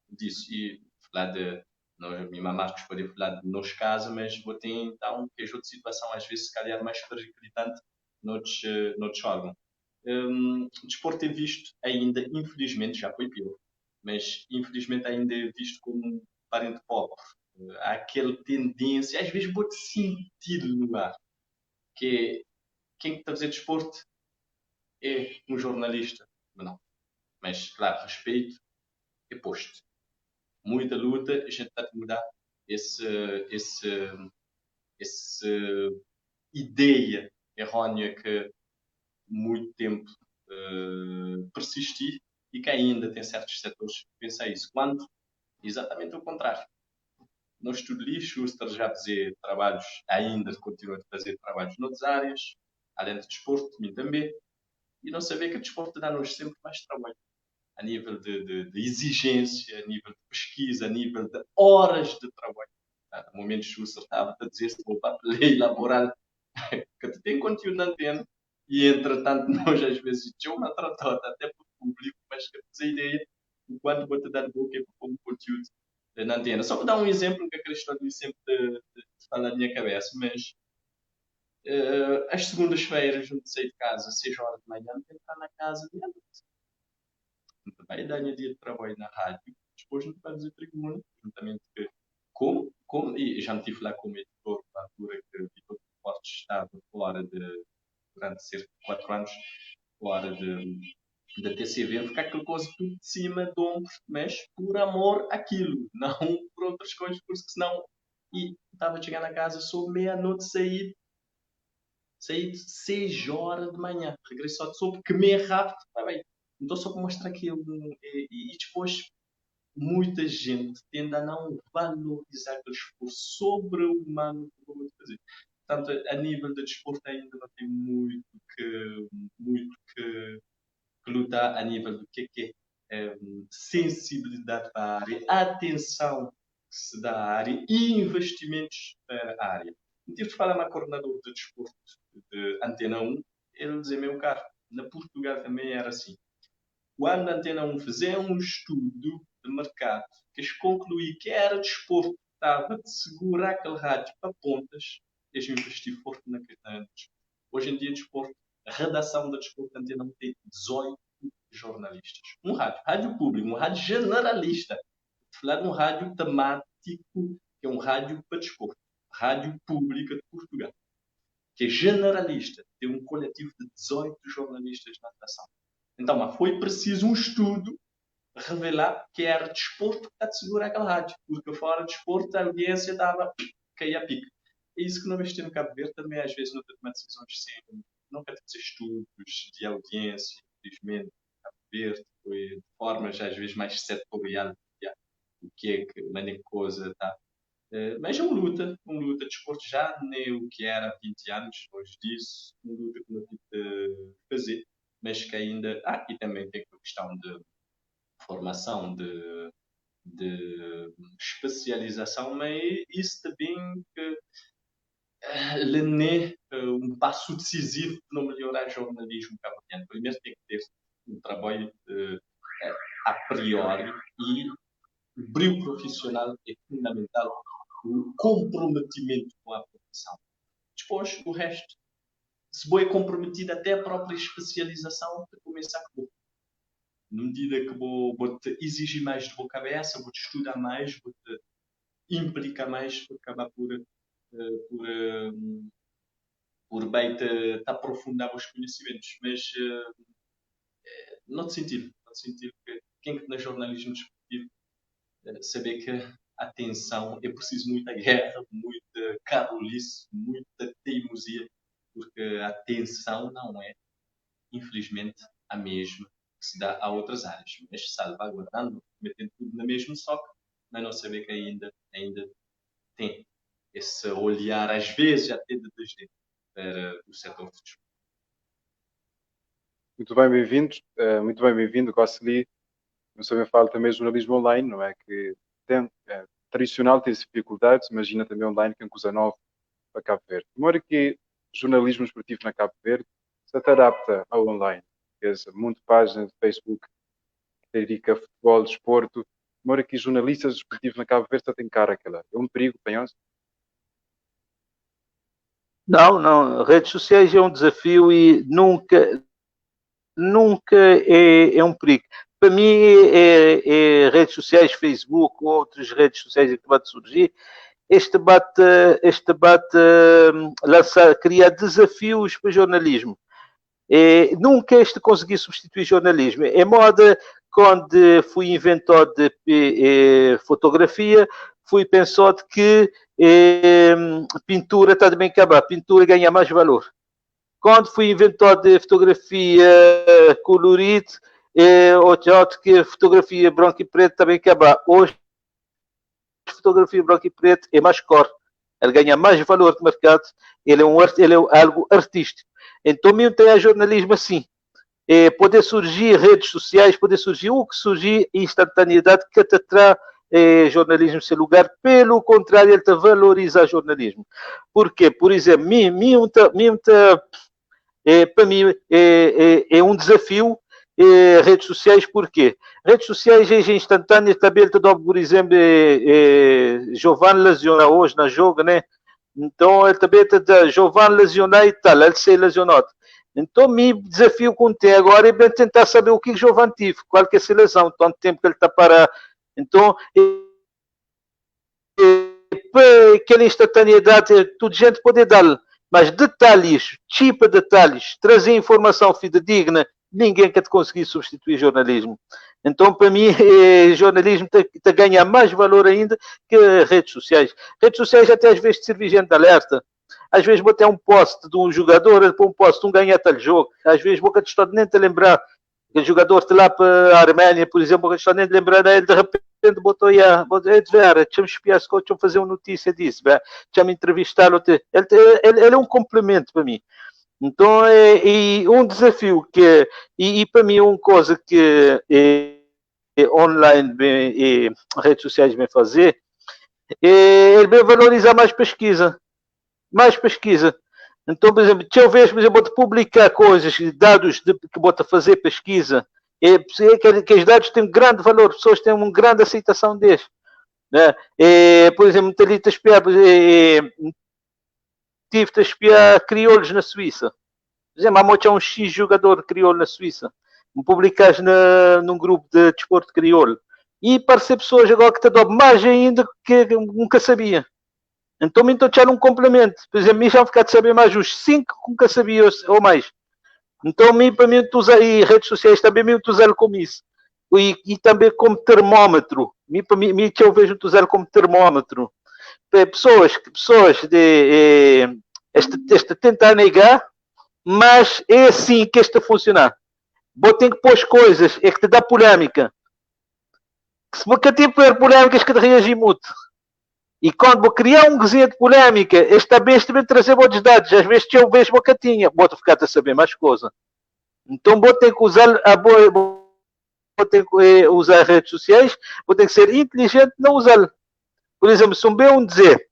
disso. E falar de nós, a Marcos pode falar de nos casos, mas vou ter então que é outra situação, às vezes, se calhar mais periclitante noutros órgãos. O desporto é visto ainda, infelizmente, já foi pior, mas infelizmente ainda é visto como um parente pobre. Há aquela tendência, às vezes vou-te sentir no ar, que é quem está a fazer desporto é um jornalista. Não. Mas, claro, respeito é posto. Muita luta, a gente está a mudar essa ideia errónea que muito tempo persistir e que ainda tem certos setores que pensam isso. Quando exatamente o contrário. No estudo lixo, o já fazer trabalhos, ainda continua a fazer trabalhos noutras áreas, além do desporto, mim também, e não saber que o desporto dá-nos sempre mais trabalho, a nível de exigência, a nível de pesquisa, a nível de horas de trabalho. No momento que o estava a dizer-se, vou para a lei laboral, que tem conteúdo na antena e, entretanto, nós às vezes temos uma tratota até para o público, mas que a ideia do quanto vou te dar de boca é para pôr conteúdo na antena. Só para dar um exemplo que a Cristóvão sempre fala na minha cabeça, mas às segundas-feiras, não saio de casa às 6 horas de manhã, tenho que estar na casa de noite. Vai dar dia de trabalho na rádio, depois não vai fazer tribuna, juntamente com como, e já me tive lá como editor na altura que o editor de esportes estava fora durante cerca de 4 anos, fora da TCV, ficar aquela coisa tudo de cima de ombro, mas por amor àquilo, não por outras coisas, porque senão, e estava a chegar na casa, sou meia-noite saí de 6 horas de manhã, regresso ao soube que meio rápido, está bem. Então só para mostrar que e depois muita gente tende a não valorizar aquele esforço sobre-humano que eu vou fazer. Portanto, a nível de desporto ainda não tem muito que lutar a nível do que é sensibilidade para a área, atenção que se dá à área e investimentos para a área. Eu tive de falar com a coordenadora de desporto de Antena 1, ele dizia, meu caro, na Portugal também era assim. Quando a Antena 1 fizer um estudo de mercado, que eles concluí que era desporto, estava de segurar aquele rádio para pontas, eles investiram forte na questão. Hoje em dia, desporto, a redação da desporto da Antena 1 tem 18 jornalistas. Um rádio público, um rádio generalista. Falar de um rádio temático, que é um rádio para desporto. Rádio Pública de Portugal. Que é generalista. Tem um coletivo de 18 jornalistas na redação. Então, mas foi preciso um estudo revelar que era desporto que está de segurar aquele rádio. Porque fora de desporto a audiência estava cair a pique. É isso que nós temos no Cabo Verde também, às vezes, não tem tomado decisões sem. Não quer fazer estudos de audiência, infelizmente, no Cabo Verde, foi de formas às vezes mais setorial, o que é que, nem coisa, tá? Mas é uma luta de desporto já nem o que era há 20 anos, hoje disso, uma luta que não tive de fazer, mas que ainda. E também tem a questão de formação, de especialização, mas isso também que é um passo decisivo para melhorar o jornalismo cabo-verdiano. Primeiro tem que ter um trabalho a priori e o brilho profissional é fundamental, o comprometimento com a profissão. Depois, o resto, se vou é comprometido até a própria especialização, para começar a bom. Na medida que vou-te exigir mais de boa cabeça, vou-te estudar mais, vou-te implicar mais, vou acabar por bem te aprofundar os conhecimentos. Mas não te sentido que quem que na jornalismo desportivo saber que a atenção é preciso muita guerra, muita carolice, muita teimosia, porque a atenção não é, infelizmente, a mesma que se dá a outras áreas, mas salvaguardando, metendo tudo na mesma soca, mas não saber que ainda tem esse olhar, às vezes, até de desdém para o setor de desporto. Muito bem, bem-vindos. Muito bem, bem-vindo, Gosseli. Não sabem falar também de jornalismo online, não é? Que tradicional tem dificuldades, imagina também online que é uma coisa nova para Cabo Verde. Demora que jornalismo esportivo na Cabo Verde se adapta ao online. Muito página de Facebook que dedica a futebol, desporto. Demora que jornalistas esportivos na Cabo Verde só têm cara aquela. É um perigo, penhões? Não. Redes sociais é um desafio e nunca é um perigo. Para mim, redes sociais, Facebook, outras redes sociais que vão surgir, este debate cria desafios para o jornalismo. Nunca consegui substituir jornalismo. É moda, quando fui inventor de fotografia, fui pensado que pintura está de bem acabar, pintura ganha mais valor. Quando fui inventor de fotografia colorida, outro que fotografia branco e preto também acabar. Hoje, fotografia branco e preto é mais cor. Ele ganha mais valor de mercado. Ele é algo artístico. Então, mesmo tem a jornalismo assim. Poder surgir redes sociais, poder surgir o que surgir instantaneidade que te traz jornalismo sem lugar, pelo contrário, ele te valoriza o jornalismo. Por quê? Por exemplo, para mim é um desafio redes sociais, porquê? Redes sociais é instantâneas, também te dou, por exemplo, Giovanni lesiona hoje na jogo, né? Então, ele também te dá, Giovanni lesiona e tal, ele se lesionou. Então, meu desafio contigo agora é tentar saber o que Giovanni teve, qual que é a lesão, tanto tempo que ele está para. Então, aquela instantaneidade, toda gente pode dar, mas detalhes, tipo de detalhes, trazer informação fidedigna, ninguém quer conseguir substituir jornalismo. Então, para mim, jornalismo te ganha mais valor ainda que redes sociais. Redes sociais até às vezes servem de alerta. Às vezes vou ter um post de um jogador, um post de um ganha tal jogo. Às vezes vou estar nem te lembrar que o jogador está lá para a Arménia, por exemplo, vou estar nem te lembrar dele, de repente botou aí, deixa-me espiar, deixa-me fazer uma notícia disso, deixa-me entrevistá-lo. Ele é um complemento para mim. Então, é um desafio que, e para mim, uma coisa que online e redes sociais vêm fazer, ele vem valorizar mais pesquisa. Mais pesquisa. Então, por exemplo, se eu vejo, por exemplo, vou publicar coisas, dados que vou fazer pesquisa, que os dados têm grande valor, as pessoas têm uma grande aceitação deles. Né? Por exemplo, tive a espiar crioulos na Suíça. Por exemplo, há um X jogador crioulo na Suíça. Me publicas num grupo de desporto crioulo. E parecem pessoas agora que te dão mais ainda que nunca sabia. Então, tinha um complemento. Por exemplo, já ficar de saber mais uns 5 que nunca sabia ou mais. Então, para mim, e redes sociais também me usar como isso. E também como termómetro. Para mim, eu vejo usar como termómetro. Pessoas este tentar negar, mas é assim que este funcionar. Vou ter que pôr as coisas, é que te dá polêmica. Se você tiver polêmicas que te reagir muito. E quando vou criar um gozinho de polêmica, este também trazer outros dados. Às vezes eu vejo bocatinha, vou ficar a saber mais coisa. Então vou ter que usar usar redes sociais, vou ter que ser inteligente não usá-lo. Por exemplo, se um B1 dizer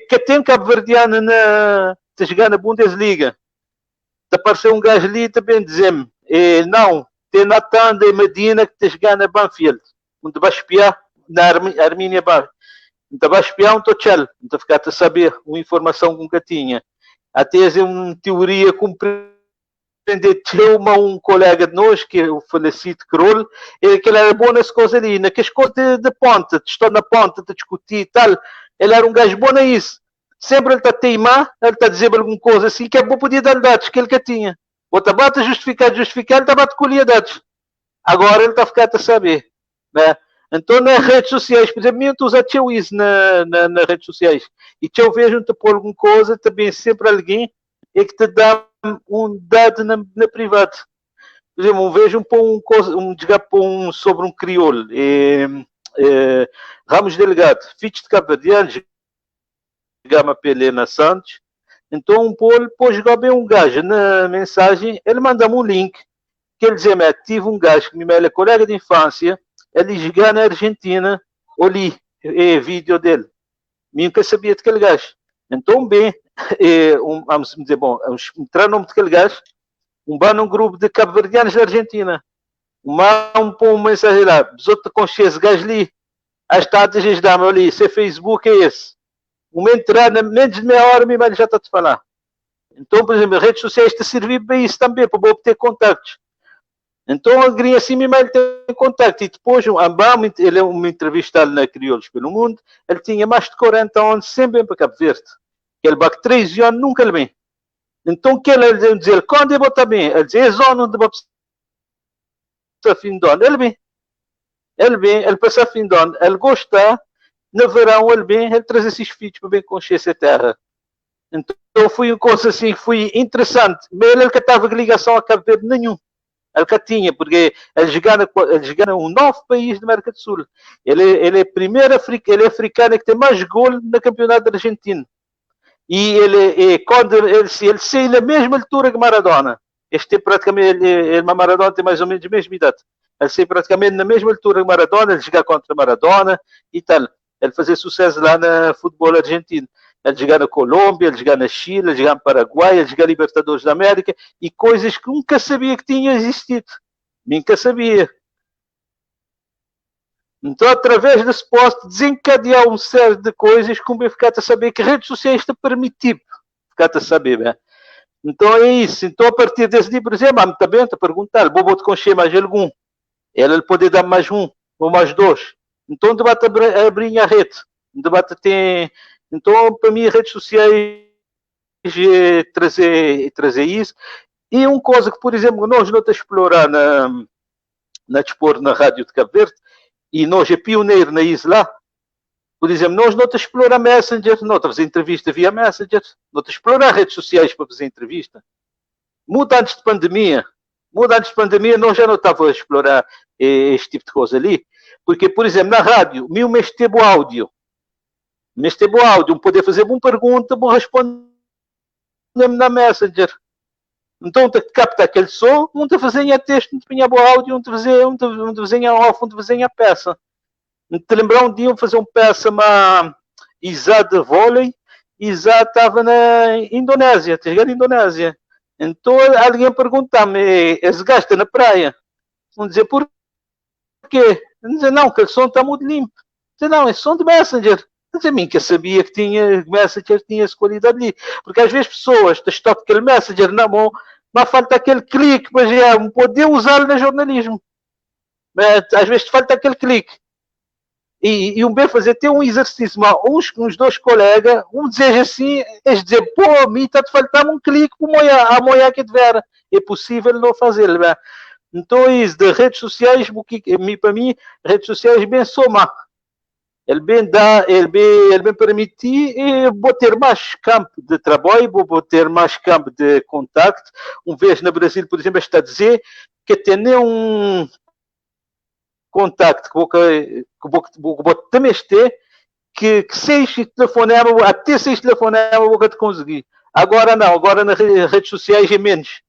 que tem cabo-verdiano a jogar na Bundesliga, te apareceu um gajo ali também dizer-me não, tem Natan de Medina que te jogar na Banfield, onde vai espiar na Armínia Bar. Então vai espiar um tochel, então ficar a saber uma informação que nunca tinha. Até uma teoria compreender um colega de nós, que é o falecido Kroll, que ele era bom nas coisas ali, naquelas coisas de ponta, estou na ponta, de discutir e tal. Ele era um gajo bom a isso. Sempre ele está a teimar, ele está a dizer alguma coisa assim, que é bom podia dar dados que ele que tinha. Outra bate a justificar, ele está a colher dados. Agora ele está a ficar a saber, né? Então, nas redes sociais, por exemplo, eu uso isso nas redes sociais. E se eu vejo-te pôr alguma coisa, também sempre alguém é que te dá um dado na privada. Por exemplo, vejo sobre um crioulo. Ramos Delgado, filho de Cabo Verde, jogava pela na Santos. Então, depois jogar bem um gajo na mensagem, ele manda-me um link, que ele dizia, tive um gajo que me é colega de infância, ele jogar na Argentina, olhei vídeo dele. Nunca sabia daquele gajo. Então, bem, vamos dizer, bom, entrar no nome daquele gajo, vai num grupo de cabo-verdianos da Argentina. Põe uma mensagem lá, besoto com esse gajo ali, as tatas eles dão, ali, se Facebook é esse. Uma entrada, menos de meia hora, ele já está a te falar. Então, por exemplo, as redes sociais te servem para isso também, para obter contactos. Então, alguém assim mesmo ele tem contato. E depois, ele é um entrevistado na Crioulos pelo Mundo, ele tinha mais de 40 anos, sempre bem para Cabo Verde. Ele vai 13 anos, nunca ele vem. Então, o que ele dizer? Quando ele está bem? Ele diz, é zona onde vai passar fim de ano. Ele vem. Ele passa fim de ano. Ele gosta, no verão, ele vem, ele traz esses filhos para bem conhecer essa terra. Então, foi uma coisa assim, foi interessante. Mas ele que estava com ligação a Cabo Verde nenhum. Ele que tinha, porque ele joga um novo país da América do Sul. Ele é primeiro ele é africano que tem mais gol no campeonato argentino. E quando ele sai na mesma altura que Maradona. Este tem praticamente, Maradona tem mais ou menos a mesma idade. Assim, praticamente na mesma altura que Maradona, ele jogar contra Maradona e tal. Ele fazia sucesso lá no futebol argentino. Ele jogar na Colômbia, ele jogar na Chile, ele jogar no Paraguai, ele jogar Libertadores da América e coisas que nunca sabia que tinham existido. Nunca sabia. Então, através desse post, desencadear uma série de coisas como eu ficar a saber que redes sociais te permitem ficar a saber, né? Então é isso. Então, a partir desse dia, por exemplo, está bem, te perguntar, vou te conhecer mais algum. Ele pode dar mais um ou mais dois. Então, o debate abrir a rede. O debate tem. Então, para mim, redes sociais trazer isso. E uma coisa que, por exemplo, nós não estamos a explorar na Dispor, na Rádio de Cabo Verde, e nós é pioneiro na isla. Por exemplo, nós não estamos a explorar Messenger, não estamos a fazer entrevista via Messenger, não estamos a explorar redes sociais para fazer entrevista. Muito antes de pandemia, nós já não estávamos a explorar este tipo de coisa ali. Porque, por exemplo, na rádio, mês teve o áudio. Poder fazer uma pergunta, vou responder na Messenger. Então, te capta aquele som, não te fazia texto, não te punha o áudio, não te fazia off, não te fazia peça. Te lembrar um dia fazer uma peça, uma Isa de vôlei, Isa estava na Indonésia, Então, alguém perguntar-me, esse gajo está na praia? Vão dizer, por quê? Vão dizer, não, que o som está muito limpo. Dizer, não, é som de Messenger. Mas a mim que eu sabia que Messenger tinha essa qualidade ali. Porque às vezes pessoas estão aquele Messenger na mão, mas falta aquele clique para poder usá-lo no jornalismo. Mas, às vezes falta aquele clique. E um bem fazer ter um exercício, mas uns dois colegas, um dizer assim, eles dizer, pô, a mim está-te faltar um clique para a moia que tiver. É possível não fazer, né? Então, isso de redes sociais, para mim, redes sociais bem soma. Ele bem dá, ele bem permitir, e vou ter mais campo de trabalho, vou ter mais campo de contacto. Uma vez no Brasil, por exemplo, está a dizer que tem um contacto que vou também ter, que seis telefonemas, até seis telefonemas vou te conseguir. Agora não, agora nas redes sociais é menos.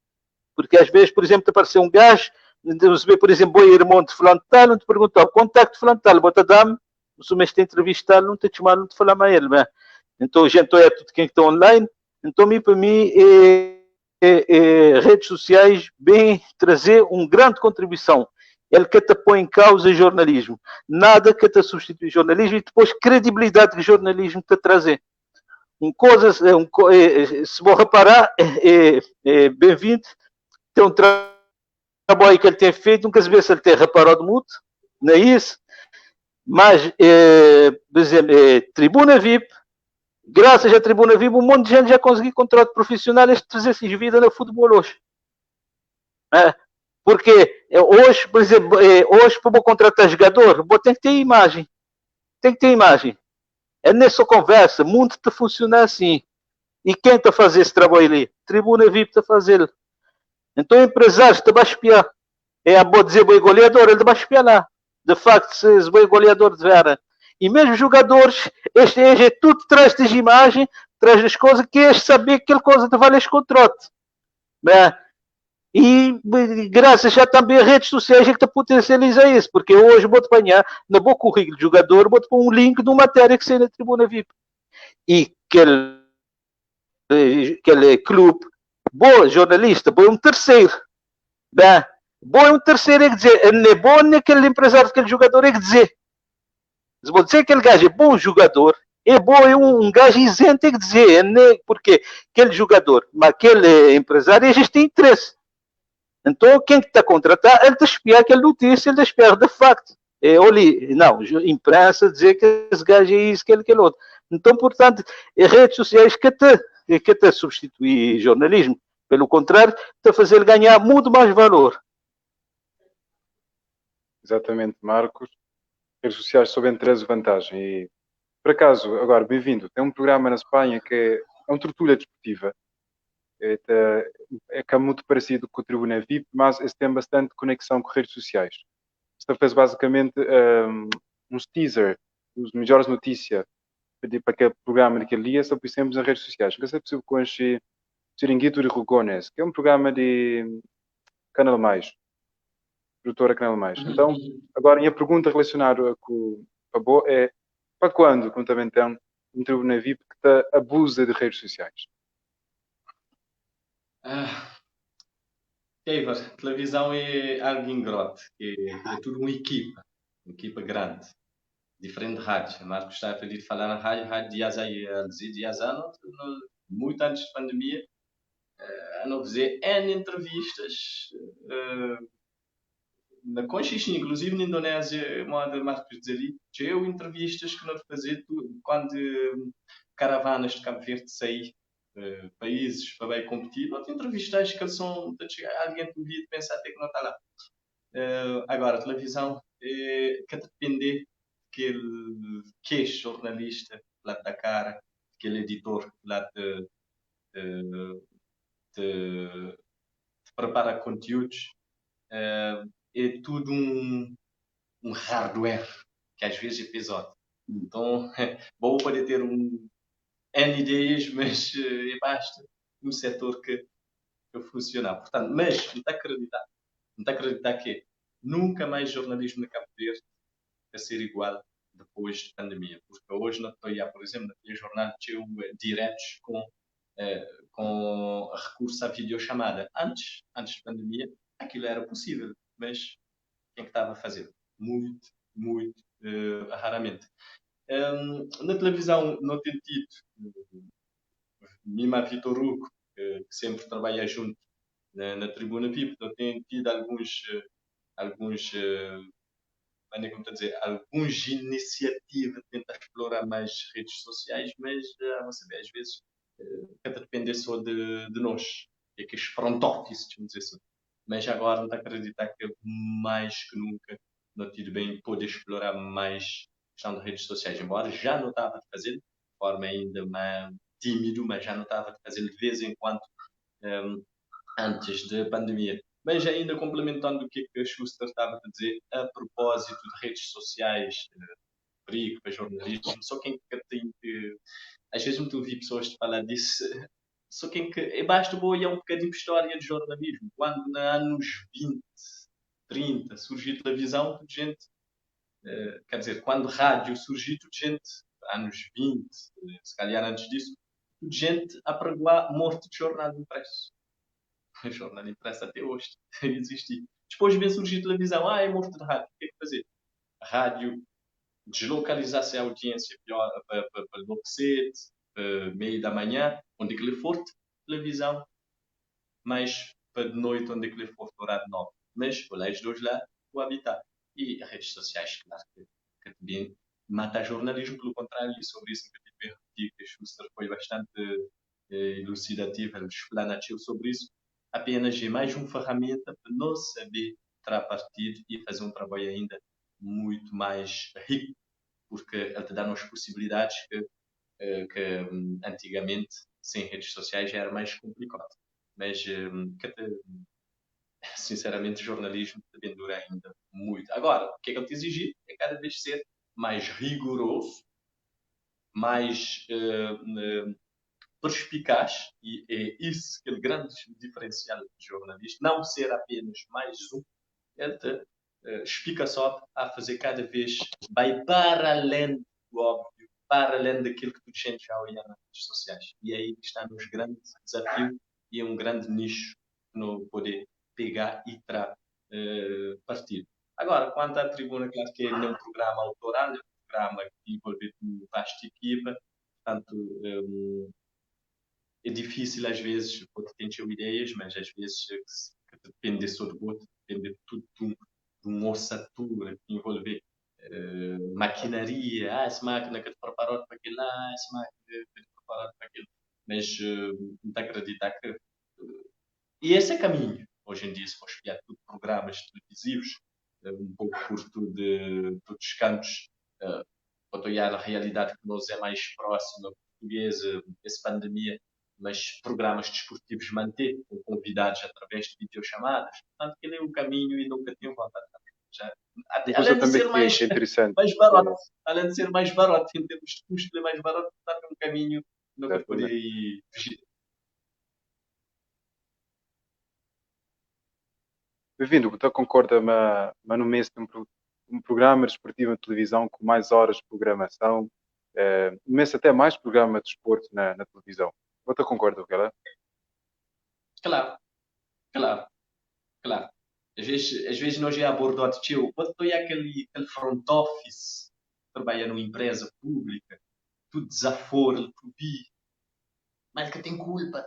Porque às vezes, por exemplo, te apareceu um gajo, você vê, por exemplo, o irmão de fulano tal, não te perguntou, o contacto de fulano tal, bota dar-me, se o mês te entrevistar, não te chamar, não te falar mais ele, né? Então, gente, é tudo quem está online. Então, para mim, redes sociais bem trazer uma grande contribuição. Ele que te põe em causa o jornalismo. Nada que te substitui o jornalismo e depois credibilidade que o jornalismo te trazer. Se vou reparar, bem-vindo. Tem um trabalho que ele tem feito, nunca se vê se ele tem reparado muito, não é isso? Mas, por exemplo, Tribuna VIP, graças à Tribuna VIP, um monte de gente já conseguiu contrato profissional e trazer-se vida no futebol hoje. Porque hoje, por exemplo, hoje para contratar jogador, tem que ter imagem. É nessa conversa, o mundo está a funcionar assim. E quem está a fazer esse trabalho ali? Tribuna VIP está a fazer. Então, empresários está a espiar. É a boa dizer, boi goleador, ele está a espiar lá. De facto, se o boi goleador de vera. E mesmo jogadores, este é tudo traz das imagens, traz das coisas que é saber que aquela coisa te vale esse contrato. Né? E graças já também a redes sociais é que te potencializa isso, porque hoje vou-te apanhar no meu currículo de jogador, vou-te pôr um link de uma matéria que sai na Tribuna VIP. E aquele clube, bom jornalista, bom um terceiro. Né? Bom é um terceiro, é que dizer, não é bom naquele empresário, aquele jogador, é que dizer. Se vou dizer que aquele gajo é bom jogador, é bom, é um gajo isento, é que dizer, né? Porque aquele jogador, mas aquele empresário, já tem interesse. Então, quem está a contratar, ele está a espiar aquela notícia, ele está a espiar de facto. Não, imprensa dizer que esse gajo é isso, aquele outro. Então, portanto, redes sociais que te substituir jornalismo. Pelo contrário, está a fazer ele ganhar muito mais valor. Exatamente, Marcos. Redes sociais só bem traz vantagem. E, por acaso, agora, bem-vindo. Tem um programa na Espanha que é uma tertúlia desportiva. É muito parecido com o Tribuna VIP, mas esse tem bastante conexão com redes sociais. Esta fez basicamente uns teaser, as melhores notícias para aquele programa naquele dia, só pusemos nas redes sociais. Nunca sei possível com este Chiringuito de Rugones, que é um programa de Canal Mais. produtora Canal Mais. Então, agora, a minha pergunta relacionada com o Pabô é: para quando, como também tem um tribunal VIP que te abusa de redes sociais? Ivar, televisão é algo ingrato, é tudo uma equipa grande, diferente de rádio. A Marcos está a falar na rádio dias aí a dizer dias anos, muito antes da pandemia, a não dizer N entrevistas, na Conchis, inclusive na Indonésia, moda Marcos dizer ali, eu entrevistas que nós fazemos quando caravanas de Cabo Verde saem países para bem competir, não tem entrevistas que são alguém que devia pensar até que não está lá. Agora, a televisão que depender que é jornalista lá da cara, aquele editor lá de prepara conteúdos, é tudo um hardware que às vezes é pesado. Então, vou poder ter N ideias, mas basta um setor que funcionar. Portanto, mas não está a acreditar que nunca mais jornalismo na Cabo Verde vai ser igual depois da pandemia. Porque hoje, por exemplo, na telejornal tinha diretos com recurso à videochamada. Antes da pandemia, aquilo era possível, mas quem é que estava a fazer? Muito, muito raramente. Na televisão não tem tido Mima Vitor Hugo, que sempre trabalha junto na Tribuna VIP, não tem tido alguns como estou a dizer, algumas iniciativas de tentar explorar mais redes sociais, mas você vê, às vezes deve depender só de nós, é que os front office, vamos dizer assim. Mas agora não está a acreditar que mais que nunca não tive bem poder explorar mais a questão de redes sociais, embora já não estava a fazer de forma ainda mais tímido, mas já não estava a fazer de vez em quando antes da pandemia. Mas ainda complementando o que a Schuster estava a dizer, a propósito de redes sociais, perigo para jornalismo, só quem que tem que... Às vezes me ouvi pessoas falar disso, só quem que... Basta olhar um bocadinho de história de jornalismo. Quando, nos anos 20, 30, surgiu televisão, tudo gente... quer dizer, quando rádio surgiu, tudo gente, anos 20, se calhar antes disso, tudo gente a pregoar morte de jornal impresso. O jornal impresso até hoje existe. Depois vem surgir televisão, é morto de rádio. O que é que fazer? A rádio deslocalizar-se a audiência para enlouquecer, meio da manhã, onde que lhe for, televisão, mais para de noite, onde que lhe for, horário 9. Mas, olha, os dois lá, o habitar. E as redes sociais, claro, que também mata jornalismo, pelo contrário, e sobre isso que eu tive a repetir, que a Schuster foi bastante elucidativa, explanativo sobre isso. Apenas é mais uma ferramenta para nós saber tirar partido e fazer um trabalho ainda muito mais rico, porque ele te dá-nos possibilidades que antigamente, sem redes sociais, já era mais complicado. Mas, sinceramente, o jornalismo também dura ainda muito. Agora, o que é que ele te exigir? É cada vez ser mais rigoroso, mais perspicaz, e é isso que é o grande diferencial do jornalista, não ser apenas mais um, ele te explica só a fazer cada vez, vai para além do óbvio, para além daquilo que tu gente já olha nas redes sociais. E aí está nos grandes desafios e é um grande nicho que não poder pegar e tirar partido. Agora, quanto à tribuna, claro que é um programa autoral, é um programa que envolve uma vasta equipa, portanto, é difícil às vezes, porque tem ideias, mas às vezes depende só do outro, depende de tudo de uma ossatura que envolve maquinaria, essa máquina que te preparou para aquilo lá, essa máquina que te preparou para aquilo. Mas não te acreditar que... e esse é o caminho. Hoje em dia, se for espiar tudo programas televisivos, um pouco por todos os cantos, para olhar a realidade que nos é mais próxima, portuguesa, essa pandemia, mas programas desportivos manter, com convidados através de videochamadas. Portanto, aquele é o caminho e nunca tenho vontade de já. Além de ser mais, mais barato, além de ser mais barato, em termos de custo, é mais barato, portanto, é um caminho que nunca poder fugir. bem-vindo. Você concorda, mas no mês tem um programa desportivo na televisão com mais horas de programação, no mês até mais programa de desporto na televisão. Você concorda, Gala? Claro, claro, claro. Às vezes nós já abordamos, tio, quando estou aquele front office, trabalha numa empresa pública, tudo desaforo, tudo mas que tem culpa.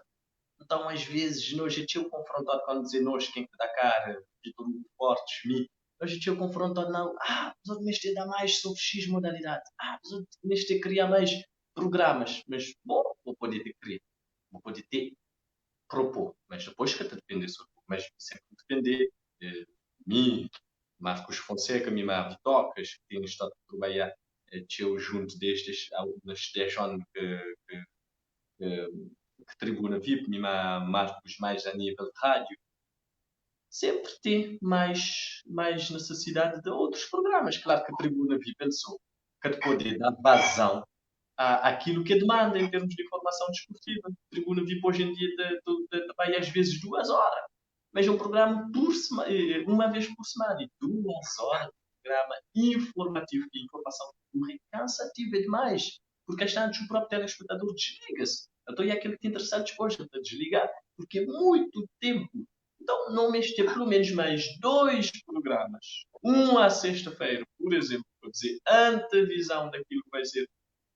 Então, às vezes, nós já tínhamos confrontado quando dizer nós, quem que dá cara, Vitor Hugo Fortes, mim, nós já tínhamos confrontado, não, precisa de dar mais sobre X modalidade, precisa de criar mais programas, mas, bom, vou poder ter criar, vou poder ter propor, mas depois que te depender sobre, mas sempre depender de mim, Marcos Fonseca, mim, Marcos Tocas, que tem estado a trabalhar, junto destes, nas 10 anos que Tribuna VIP, mima Marcos mais a nível de rádio, sempre tem mais necessidade de outros programas. Claro que a Tribuna VIP pensou que poder dar vazão àquilo que demanda em termos de informação desportiva. A Tribuna VIP hoje em dia vai às vezes 2 horas, mas é um programa por semana, uma vez por semana, e 2 horas de programa informativo e informação cansativa demais, porque às vezes o próprio telespectador desliga-se. Então é aquilo que te interessante depois de desligar, porque é muito tempo. Então, não mês ter pelo menos mais 2 programas. Um à sexta-feira, por exemplo, para dizer antevisão daquilo que vai ser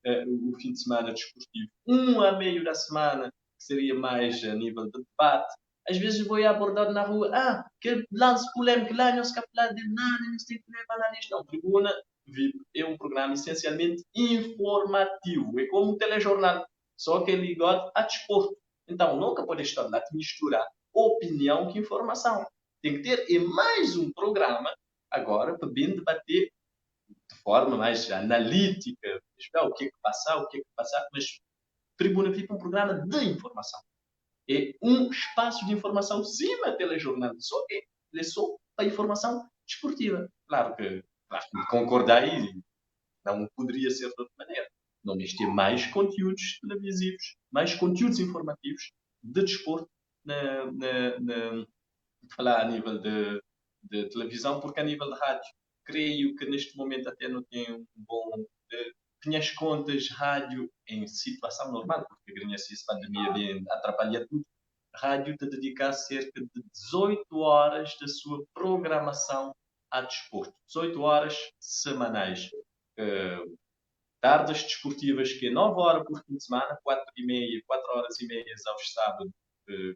o fim de semana desportivo. Um a meio da semana, que seria mais a nível de debate. Às vezes vou abordar na rua, que lance polêmico lá, não se quer falar de nada, não se tem que levar na lista. Não, Tribuna VIP é um programa essencialmente informativo. É como um telejornal, só que é ligado a desporto. Então, nunca pode estar lá de misturar opinião com informação. Tem que ter mais um programa, agora, para bem debater de forma mais analítica, o que é que passar, mas Tribuna VIP é um programa de informação. É um espaço de informação, sim, a telejornal, só que é só a informação desportiva. Claro que concordei, não poderia ser de outra maneira. Não ter mais conteúdos televisivos, mais conteúdos informativos de desporto, falar a nível de televisão, porque a nível de rádio, creio que neste momento até não tem um bom... Tinha as contas rádio em situação normal, porque a pandemia vem atrapalhar tudo. Rádio te dedica cerca de 18 horas da sua programação a desporto. 18 horas semanais. Tardes desportivas, que é 9 horas por fim de semana, 4 horas e meia aos sábados,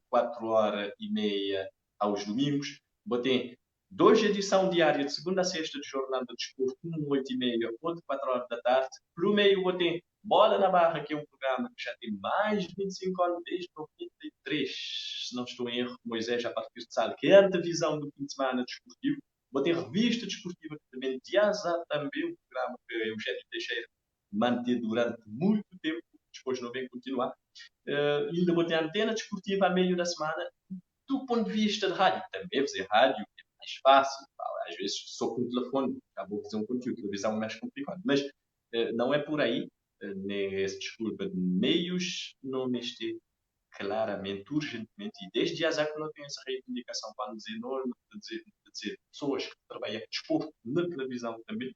4 horas e meia aos domingos. Botei 2 edições diárias, de segunda a sexta, de Jornal de Desporto, 8 e meia, outro 4 horas da tarde. Pelo meio, botei Bola na Barra, que é um programa que já tem mais de 25 anos, desde 93, se não estou em erro, Moisés, a partir de sala, que é a antevisão do fim de semana desportivo. Botei Revista Desportiva, que também também um programa que Eugênio Teixeira manteve durante muito tempo, depois não vem continuar. Ainda botei a Antena Desportiva a meio da semana. Do ponto de vista de rádio, também fazer rádio é mais fácil. Às vezes só com o telefone, acabou de fazer um conteúdo, televisão é mais complicado. Mas não é por aí, nem essa desculpa de meios, não mexer claramente, urgentemente, e desde já que não tem essa reivindicação para nos enorme, de dizer pessoas que trabalham com desporto na televisão também,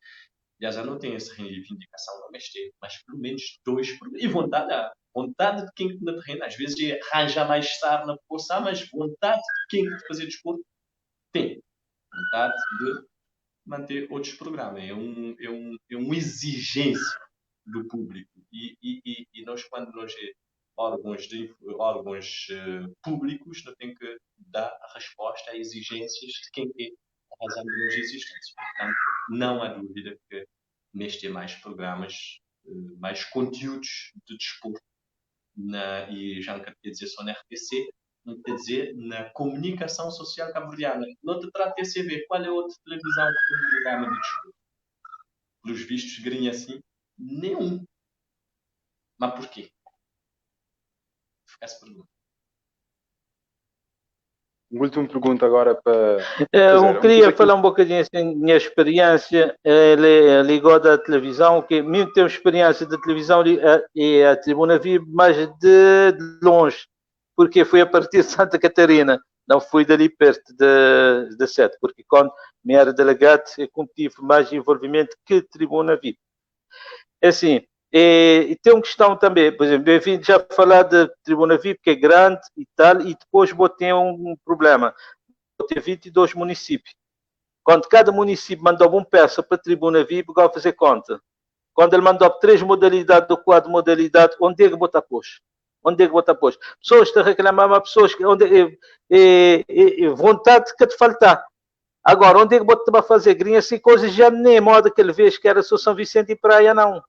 já não tem essa reivindicação, não mexer, mas pelo menos 2 e vontade de quem na terreno, às vezes é arranjar mais tarde na população, mas vontade de quem de fazer desporto tem vontade de manter outros programas. É uma exigência do público. E nós, quando nós órgãos públicos, não tem que dar a resposta a exigências de quem quer a razão de nós existência. Portanto, não há dúvida que neste é mais programas, mais conteúdos de desporto, e já não quer dizer só na RTC, não quer dizer na comunicação social cabo-verdiana. Não te trata de TCV, qual é outra televisão que tem um programa de desporto? Pelos vistos, grinha assim, nenhum. Mas porquê? Fica essa pergunta. Uma última pergunta agora para... Eu queria falar um bocadinho assim, minha experiência ligada à televisão, que mesmo tenho experiência de televisão e a Tribuna VIP, mas de longe, porque foi a partir de Santa Catarina. não fui dali perto de Sete, porque quando me era delegado, eu tive mais envolvimento que tribuna VIP. É assim, e tem uma questão também, por exemplo, eu vim já falar de tribuna VIP, que é grande e tal, e depois vou ter um problema. Vou ter 22 municípios. Quando cada município mandou uma peça para a tribuna VIP, igual a fazer conta. Quando ele mandou 3 modalidades ou 4 modalidades, onde é que botar pôs? Onde é que botar pôs? Pessoas te reclamavam, pessoas que onde vontade que te faltar. Agora, onde é que botar para fazer? Grinha assim, coisas já nem é moda que ele vê que era só São Vicente e Praia, não.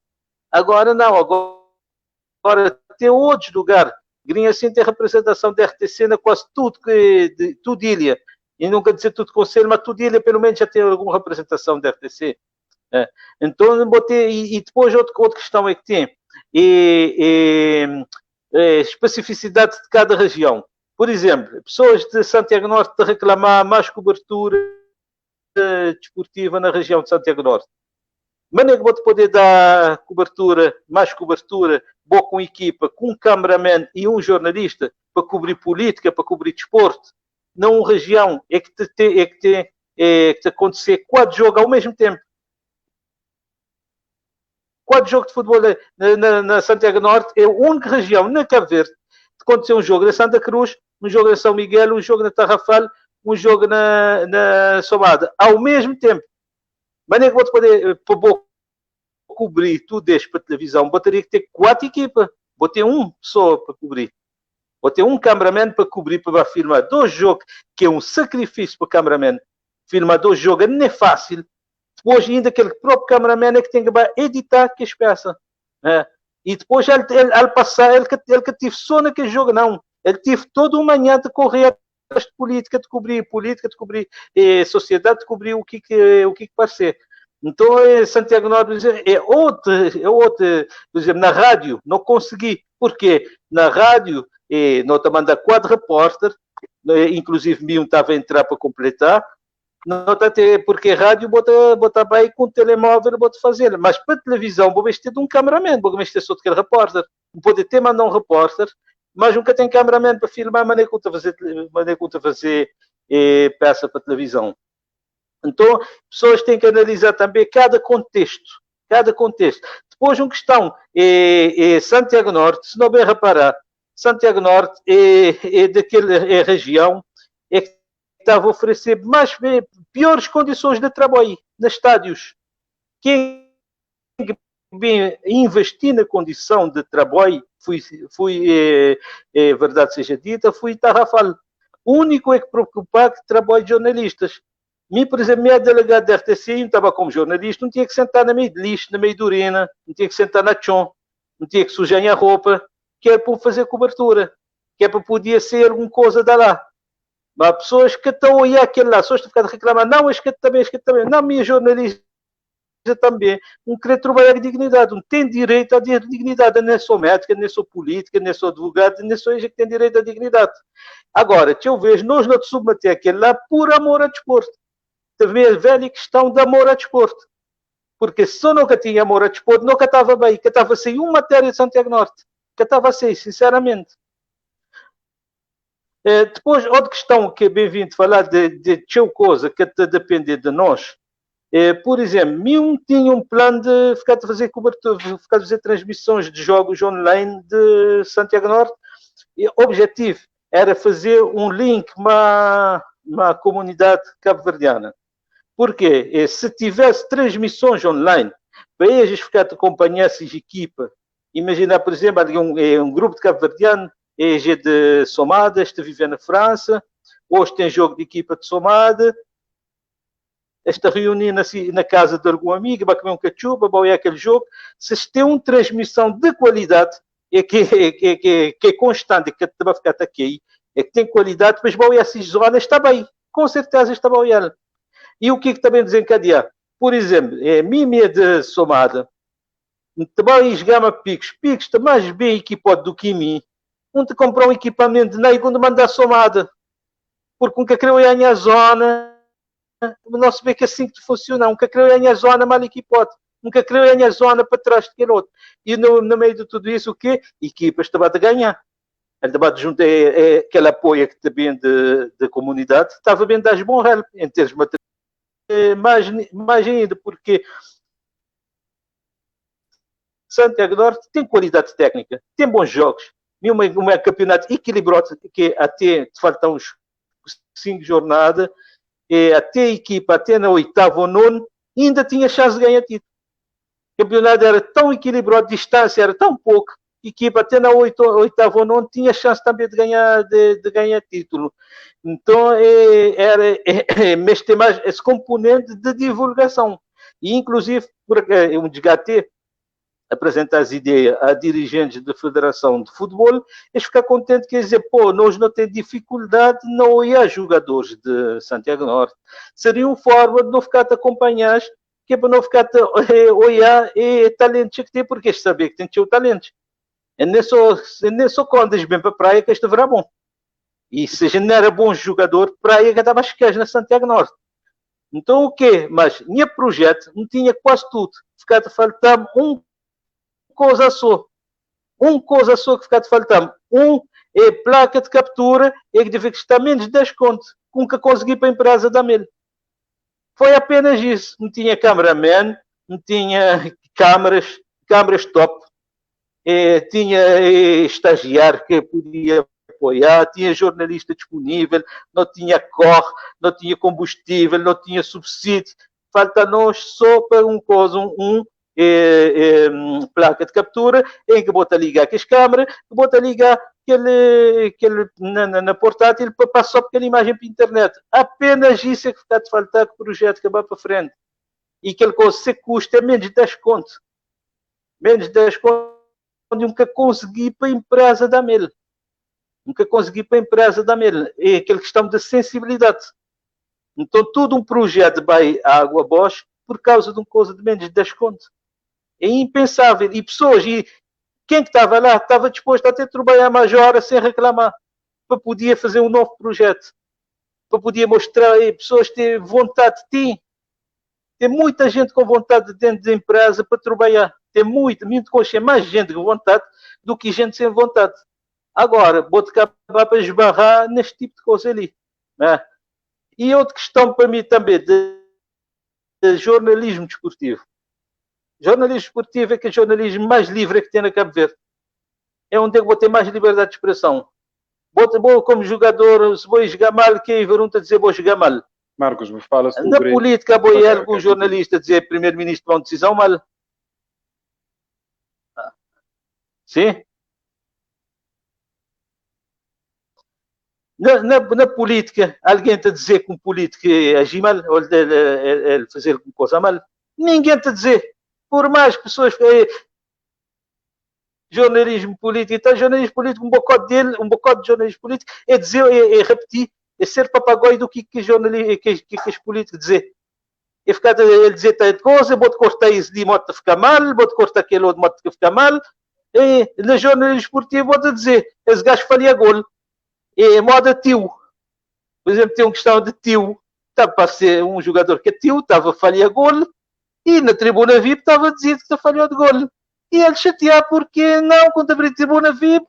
Agora não, agora tem outros lugares. Grinha assim tem representação da RTC na quase tudo, tudo ilha. E nunca dizer tudo conselho, mas tudo ilha pelo menos já tem alguma representação da RTC. É. Então, botei, e depois outra questão é que tem especificidade de cada região. Por exemplo, pessoas de Santiago Norte de reclamar mais cobertura desportiva na região de Santiago Norte. Mas é que vou poder dar cobertura, mais cobertura, boa com equipa, com um cameraman e um jornalista para cobrir política, para cobrir desporto. Não uma região é que te acontecer 4 jogos ao mesmo tempo. 4 jogos de futebol na Santiago Norte é a única região na Cabo Verde que aconteceu um jogo na Santa Cruz, um jogo na São Miguel, um jogo na Tarrafal, um jogo na Somada, ao mesmo tempo. Mas nem que vou poder cobrir tudo isto para televisão, vou ter que ter 4 equipas, vou ter um só para cobrir. Vou ter um cameraman para cobrir, para filmar 2 jogos, que é um sacrifício para o cameraman. Filmar 2 jogos não é fácil. Depois ainda aquele próprio cameraman é que tem que editar que as peças. É. E depois ele passar, ele que tive só naquele jogo, não. Ele tive toda uma manhã de correr de política, de cobrir sociedade, de cobrir o que parecer. Então, Santiago Norte é outro, por exemplo, na rádio, não consegui. Porquê? Na rádio, não te manda 4 repórteres, inclusive mim estava a entrar para completar, não está porque rádio bota bem com o telemóvel, bota fazer. Mas para televisão, vou vestir de um cameraman, vou vestir só de aquele repórter. Não pode ter mandar um repórter, mas nunca tem cameraman para filmar, mas nem conta fazer peça para televisão. Então, pessoas têm que analisar também cada contexto. Depois, uma questão é Santiago Norte, se não bem reparar, Santiago Norte é daquela região que estava a oferecer piores condições de trabalho nos estádios. Quem investir na condição de trabalho, verdade seja dita, fui Tarrafal. O único é que preocupar que trabalho de jornalistas. Mim, por exemplo, minha delegada da RTC, eu estava como jornalista, não tinha que sentar no meio de lixo, no meio de urina, não tinha que sentar na chão, não tinha que sujar a roupa, que era para fazer cobertura, que é para poder ser alguma coisa da lá. Mas pessoas que estão a olhar aquilo lá, pessoas que estão a reclamar, não, este também, não, minha jornalista também, não querer trabalhar com dignidade, não tem direito à dignidade, não é só médica, nem só política, nem só advogado, nem só gente que tem direito à dignidade. Agora, eu vejo, nós não te submeter aquilo lá por amor a desporto. Também a velha questão de amor a desporto. Porque se eu nunca tinha amor a desporto, nunca estava bem, que estava sem uma matéria de Santiago Norte, que estava sem, sinceramente. Depois, outra questão que é bem-vindo falar de coisa que está a depender de nós. Por exemplo, eu tinha um plano de ficar a fazer cobertura, ficar a fazer transmissões de jogos online de Santiago Norte. E o objetivo era fazer um link uma comunidade cabo-verdiana. Porque se tivesse transmissões online, para eles ficar a acompanhar essas equipas, imaginar, por exemplo, um grupo de cabo-verdiano, é de Somada, este vive na França, hoje tem jogo de equipa de Somada, esta reunião na casa de algum amigo, vai comer um cachupa, vai olhar aquele jogo, se tem uma transmissão de qualidade, que é constante, que vai ficar aqui, é que tem qualidade, depois vai olhar essas zonas, está bem, com certeza está bem olhar. E o que também desencadear? Por exemplo, Mimia de Somada, também gama Picos está mais bem equipado do que mim, onde comprar um equipamento de quando mandar Somada, porque nunca creio em a zona, não se vê que assim que funciona, nunca creio em a zona mal equipado, nunca creio em a zona para trás de aquele outro. E no meio de tudo isso, o quê? Equipas estão a ganhar. ele debate junto é aquele apoio que também da comunidade, estava bem das bom help em termos materiais, mais ainda, porque Santiago Norte tem qualidade técnica, tem bons jogos, um campeonato equilibrado, que até faltam uns 5 jornadas, e até a equipa, até na oitava ou nono, ainda tinha chance de ganhar título. O campeonato era tão equilibrado, a distância era tão pouco, a equipa até na oitava ou nono tinha chance também de ganhar título. Então, mas tem mais esse componente de divulgação. E, inclusive, um desgaste apresentar as ideias a dirigentes da Federação de Futebol, eles ficam contentes, quer dizer, pô, nós não temos dificuldade de não olhar jogadores de Santiago Norte. Seria uma forma de não ficar a acompanhar, que é para não ficar a olhar talentos que tem, porque eles sabem que tem que ter o talento. É nem só quando eles vêm para a praia que este verá bom. E se a gente não era bom jogador, praia que estava esquece na Santiago Norte. Então o quê? Mas tinha projeto, não tinha quase tudo. Ficava a faltar uma coisa só que fica de faltar. É placa de captura e que deve custar menos de 10 contos. Com que consegui para a empresa da Mel. Foi apenas isso. Não tinha cameraman, não tinha câmaras top. Tinha estagiário que podia apoiar, tinha jornalista disponível, não tinha corre, não tinha combustível, não tinha subsídio. Falta-nos só para placa de captura, em que bota ligar com as câmaras, que bota ligar na portátil para passar aquela imagem para a internet. Apenas isso é que está de faltar que o projeto que vai para frente. E aquele coisa que custa menos de 10 contos. Menos de 10 contos, nunca consegui para a empresa da Mel. É aquela questão da sensibilidade. Então, todo um projeto vai à água abaixo por causa de uma coisa de menos de 10 contos. É impensável. E pessoas, quem que estava lá, estava disposto a ter de trabalhar mais horas sem reclamar, para poder fazer um novo projeto, para poder mostrar, pessoas têm vontade, tem muita gente com vontade dentro da empresa para trabalhar, tem muito consciente, mais gente com vontade do que gente sem vontade. Agora, vou-te acabar para esbarrar neste tipo de coisa ali. Né? E outra questão para mim também, de jornalismo desportivo. Jornalismo esportivo é que é o jornalismo mais livre que tem na Cabo Verde. É onde eu vou ter mais liberdade de expressão. Vou como jogador, se vou jogar mal, quem pergunta a dizer vou jogar mal. Marcos, me fala sobre... Na política, vou ir algum jornalista dizer primeiro-ministro para uma decisão mal. Sim? Na política, alguém está a dizer que um político agir mal, ou fazer alguma coisa mal. Ninguém está a dizer. Por mais pessoas jornalismo político, então jornalismo político, um bocado de jornalismo político é dizer, é repetir, é ser papagaio do que os políticos dizer. É ficar a dizer tal coisa, vou-te cortar isso de modo a ficar mal, vou-te cortar aquele outro de modo a ficar mal. No jornalismo esportivo, vou-te dizer, esse gajo falia gol. É moda tio. Por exemplo, tem uma questão de tio. Estava para ser um jogador que é tio, estava a falhar gol. E na tribuna VIP estava a dizer que está falhou de gol. E ele chatear porque não, quando abrir a tribuna VIP,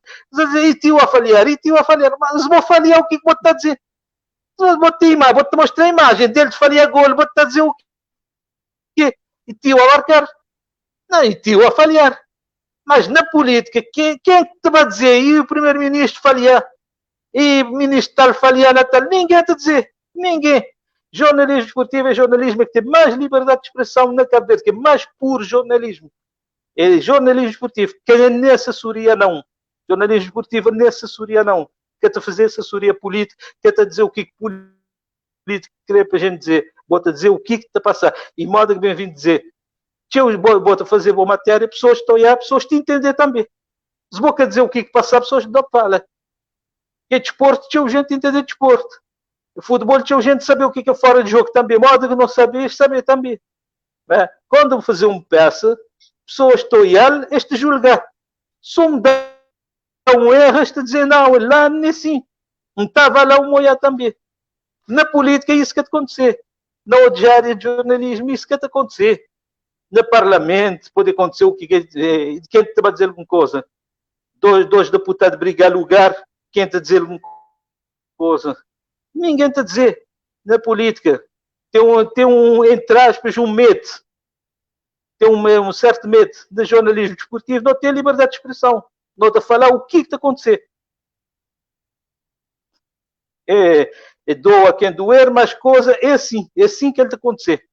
e tio a falhar. Mas vou falhar, o que vou estar a dizer? Vou-te mostrar a imagem dele de falhar gol, vou-te a dizer o quê? E tio a marcar? Não, e tio a falhar. Mas na política, quem é que te vai dizer? E o primeiro-ministro falhar? E o ministro tal falhar na tal? Ninguém te dizer. Ninguém. Jornalismo esportivo é jornalismo que tem mais liberdade de expressão na Cabo Verde, que é mais puro jornalismo. É jornalismo esportivo, que é nem assessoria não. Jornalismo esportivo nem assessoria não. Quer-te fazer assessoria política, quer-te dizer o que político quer para a gente dizer. Bota dizer o que está a passar. E modo que bem-vindo dizer. Se eu bota fazer boa matéria, pessoas estão aí, pessoas te entender também. Se vou dizer o que passa, pessoas não falam. É desporto, tinha gente entender desporto. O futebol tinha gente saber o que é fora de jogo também. Modo que não sabia, saber também. É? Quando eu fazer uma peça, pessoas estão aí, este julgar. Se me dá um erro, este dizer não, lá nem assim. Não estava lá um olhar também. Na política é isso que acontecer. Na área de jornalismo é isso que acontecer. No parlamento pode acontecer o que quem te vai dizer alguma coisa. dois deputados brigar lugar, quem está a dizer alguma coisa? Ninguém está a dizer. Na política, tem entre aspas, um medo. Tem um certo medo de jornalismo desportivo, não tem liberdade de expressão. Não está a falar o que está a acontecer. Doa quem doer, mas coisa é assim que ele está a acontecer.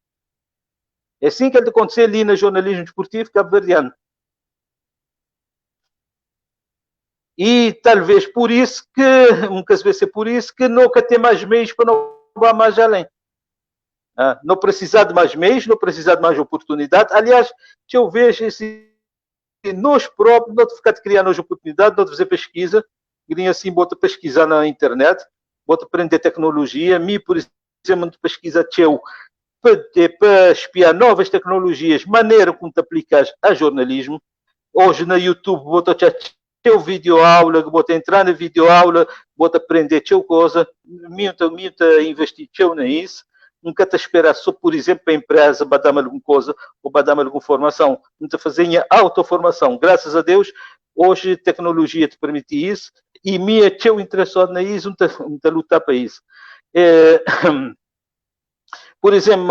É assim que ele está a acontecer ali no jornalismo desportivo cabo-verdiano. E talvez por isso que, muitas vezes é por isso que nunca tem mais meios para não vá mais além. Não precisar de mais meios, não precisar de mais oportunidade. Aliás, eu vejo nós próprios, não ficar de criar nós oportunidade, não de fazer pesquisa, queria assim, bota pesquisar na internet, bota aprender tecnologia, por exemplo, de pesquisa para espiar novas tecnologias, maneira como te aplicas a jornalismo. Hoje na YouTube, bota teu vídeo aula, bota entrar na vídeo aula, bota aprender teu coisa, muito investir teu nisso. Nunca te esperar só, por exemplo, a empresa para dar-me alguma coisa ou para dar-me alguma formação. Não te fazer autoformação. Graças a Deus, hoje a tecnologia te permite isso e me é teu interessado nisso, não te lutar para isso. Por exemplo,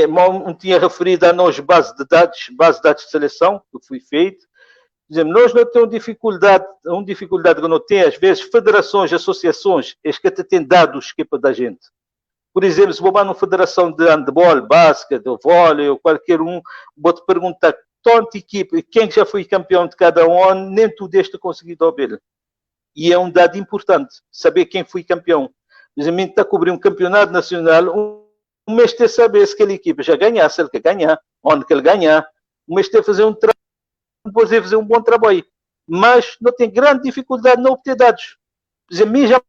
não tinha referido a nós base de dados de seleção, que foi feito. Por exemplo, nós não temos dificuldade que não tem, às vezes, federações, associações, as que têm dados que é para da gente. Por exemplo, se vou para uma federação de handball, basquete, vôlei, ou qualquer vou-te perguntar, tanta equipe, quem já foi campeão de cada ano, nem tudo este conseguido ouvir. E é um dado importante, saber quem foi campeão. Por exemplo, está a cobrir um campeonato nacional, um mês tem a saber se aquela equipe já ganhar, se ele quer ganhar, onde que ele ganhar. Um mês tem a fazer um trabalho, depois de fazer um bom trabalho. Mas não tem grande dificuldade em obter dados. Por exemplo, já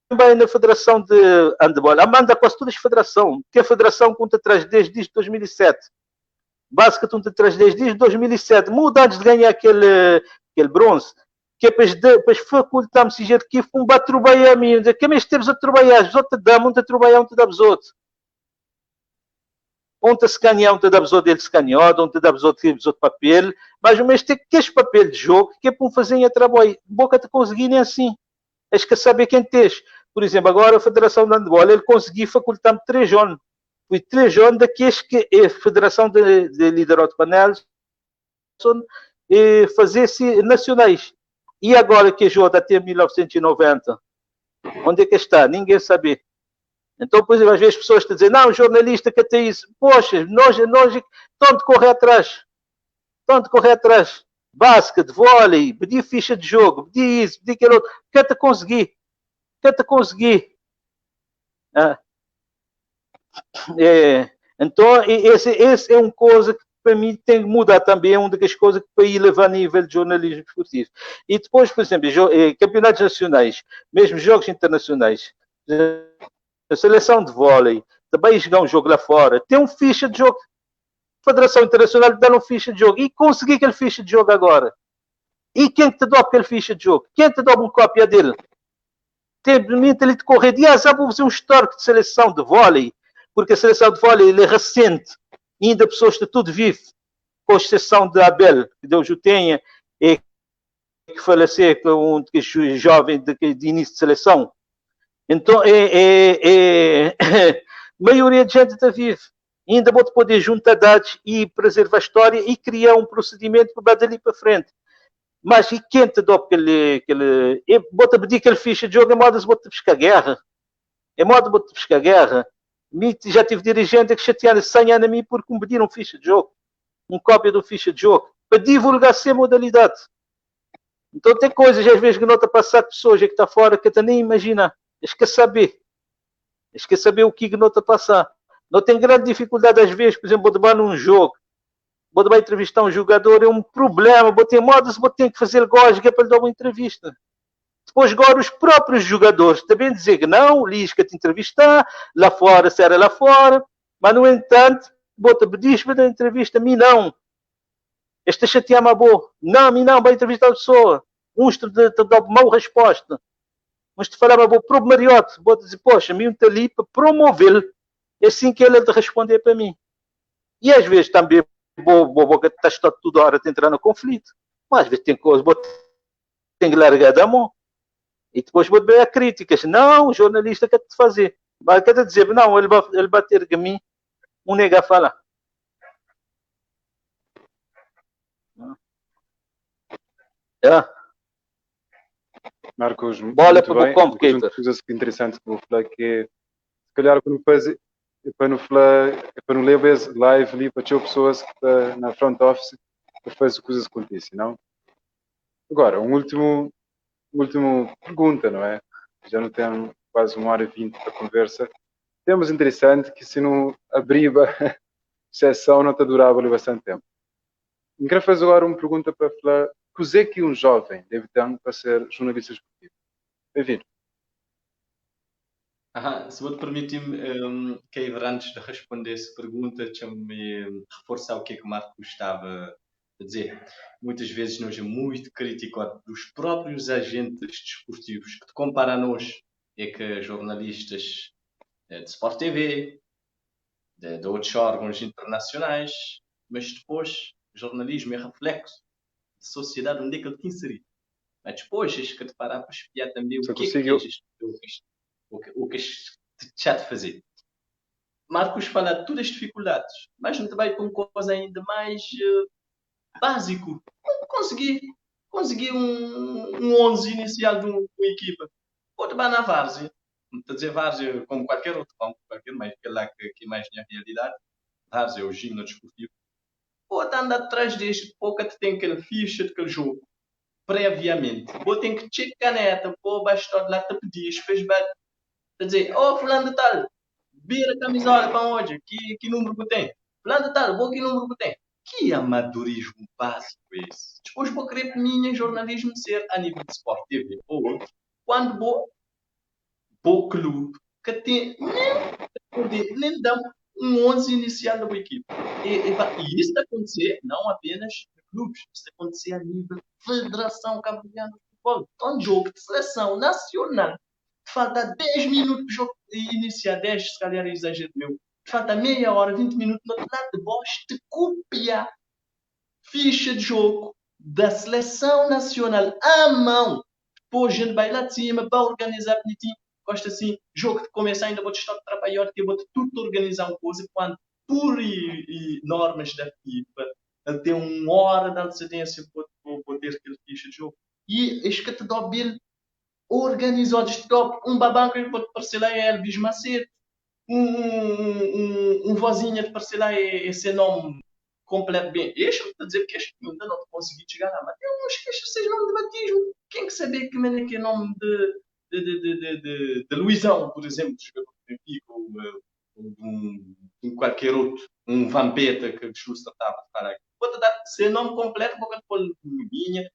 também na Federação de Handball. Amanda quase todas as federações. Que a Federação conta atrás desde 2007. Básica conta atrás desde 2007. Muda antes de ganhar aquele bronze. Que é para facultar-me se gente que foi um trabalhar a mim. Que mais temos a trabalhar? Os outros dão, um te trabalhar, um te dá os outros. Um te escanear, um te dá os outros dele escaneado, um te dá os outros papel. Mas o mês tem que este papel de jogo que é para fazer a trabalho. Boca te conseguir nem assim. És que saber quem tens. Por exemplo, agora a Federação de Handball, ele conseguiu facultar-me 3 anos. Fui 3 anos daqueles que a Federação de Liderar de Panelas fazer-se nacionais. E agora que ajuda até 1990, onde é que está? Ninguém sabe. Então, por exemplo, às vezes as pessoas estão a dizer, não, o jornalista que tem isso. Poxa, nós estão de correr atrás. Basquete, vôlei, pedir ficha de jogo, pedir isso, pedir aquilo outro. Quer-te conseguir. Então, esse é uma coisa que para mim tem que mudar também, é uma das coisas que para ir levar a nível de jornalismo esportivo. E depois, por exemplo, campeonatos nacionais, mesmo jogos internacionais, a seleção de vôlei, também jogar um jogo lá fora, tem um ficha de jogo, a Federação Internacional dá um ficha de jogo, e conseguir aquele ficha de jogo agora. E quem te dá aquele ficha de jogo? Quem te dá uma cópia dele? Tem ali de correr dias, vou fazer um histórico de seleção de vôlei, porque a seleção de vôlei é recente, e ainda pessoas que tudo vive, com exceção de Abel, que Deus o tenha, e que faleceu com um jovem de início de seleção. Então, a maioria de gente está vive. Ainda vou poder juntar dados e preservar a história e criar um procedimento para dali para frente. Mas e quem te dá aquele bota pedir aquele ficha de jogo, é modo de bota buscar guerra. Já tive dirigente que chatearam 100 anos a mim porque me pediram ficha de jogo. Uma cópia do ficha de jogo. Para divulgar sem modalidade. Então tem coisas, às vezes, que não está a passar de pessoas que está fora que até nem imagina. Eles querem saber o que não está a passar. Não tem grande dificuldade, às vezes, por exemplo, vou num jogo. Vou entrevistar um jogador, é um problema, vou ter que fazer gosga para lhe dar uma entrevista. Depois agora os próprios jogadores também dizer que não, o Lisca te entrevistar, lá fora, se era lá fora, mas no entanto, bota pedir para dar entrevista, a mim não. Esta chatear-me a boa. Não, a mim não, vai entrevistar a pessoa. Uns te dão uma resposta. Uns te falam, vou pro Mariote, vou dizer, poxa, a mim está ali para promover-lo. É assim que ele te responder para mim. E às vezes também, vou estar toda hora a entrar no conflito. Mas às vezes tem coisas, tem que largar da mão. E depois vou ver a críticas. Não, o jornalista quer te fazer. Mas quer dizer, não, ele bater que mim, um nega fala. É. Marcos, Bola para o complicator. Coisas interessantes que vou falar que se calhar quando faz para não falar, para não ler live ali para ter pessoas que estão na front office para fazer coisas que acontecem, não? Agora, último pergunta, não é? Já não tenho quase 1h20 para conversa. Temos interessante que se não abrir a sessão não te durava ali bastante tempo. Eu quero fazer agora uma pergunta para falar que é que um jovem deve ter para ser jornalista esportivo. Bem-vindo. Se vou-te permitir-me, Keiver, antes de responder essa pergunta, deixa-me reforçar o que é que o Marco estava a dizer. Muitas vezes nós é muito crítico dos próprios agentes desportivos que te comparam a nós, é que jornalistas de Sport TV, de outros órgãos internacionais, mas depois jornalismo é reflexo de sociedade onde é que ele te inserido. Mas depois tens que te parar para espiar também o que é que já te fazer. Marcos fala de todas as dificuldades, mas não te vai para uma coisa ainda mais básico. Consegui um 11 inicial de uma equipa. Pode ir na várzea. Não estou a dizer várzea como qualquer outro campo, mas aquela que mais minha realidade. Várzea é o gimnasio desportivo. Pode andar atrás deste, pouco te tem aquele ficha daquele jogo. Previamente. Vou ter que checar caneta, pô, basta lá te pedir, fez bem. Quer dizer, fulano de tal, vira a camisola para onde? Que número que tem? Fulano de tal, que número que tem? Que amadorismo básico é esse? Depois vou querer para mim em jornalismo ser a nível de Sport TV ou outro. Quando vou clube que tem nem dão um 11 inicial da equipe. E isso acontecer não apenas em clubes, isso acontecer a nível de Federação Cabo-Verdiana de Futebol. Então, jogo de seleção nacional, falta 10 minutos para o jogo iniciar, 10 se calhar é exagero meu, falta meia hora, 20 minutos, no lado de voz te copia ficha de jogo da seleção nacional à mão. Depois a gente vai lá de cima para organizar bonitinho. Gosto assim, jogo de começar ainda vou te estar trabalhando, que eu vou tudo organizar uma coisa, quando por normas da FIFA, ele tem uma hora de antecedência para ter aquele ficha de jogo. E acho que te dá bem organizado, te dá um babanca que pode parcelar é Elvis Macedo, um vozinho de parcelar é esse nome completo bem. Deixa-me a dizer que este ainda não consegui chegar lá, mas eu não esqueço seja nome de batismo. Quem que saber que é nome de Luizão, por exemplo, de jogador do Benfica, ou de qualquer outro, um Vampeta que justo estava a falar aqui. Vou-te dar seu nome completo, vou pôr minha.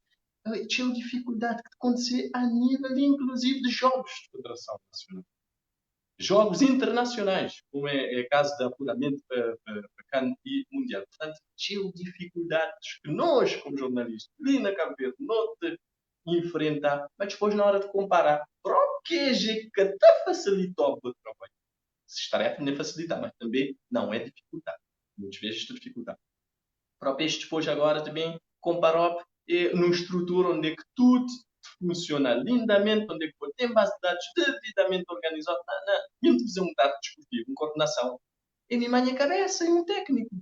Tinha dificuldade de acontecer a nível, inclusive, de jogos de Federação Nacional. Jogos internacionais, como é caso de apuramento para CAN e Mundial. Portanto, tinha dificuldades que nós, como jornalistas, ali na Cabo Verde, não te enfrentar, mas depois, na hora de comparar, para o que é que te facilitou o trabalho? Se tarefa não é facilitar, mas também não é dificultar. Muitas vezes isto é dificultar. Para o peixe depois agora também comparar numa estrutura onde é que tudo funciona lindamente, onde é que tem base de dados devidamente organizado, mesmo fazer um dado desportivo, uma coordenação, é a minha cabeça e um técnico.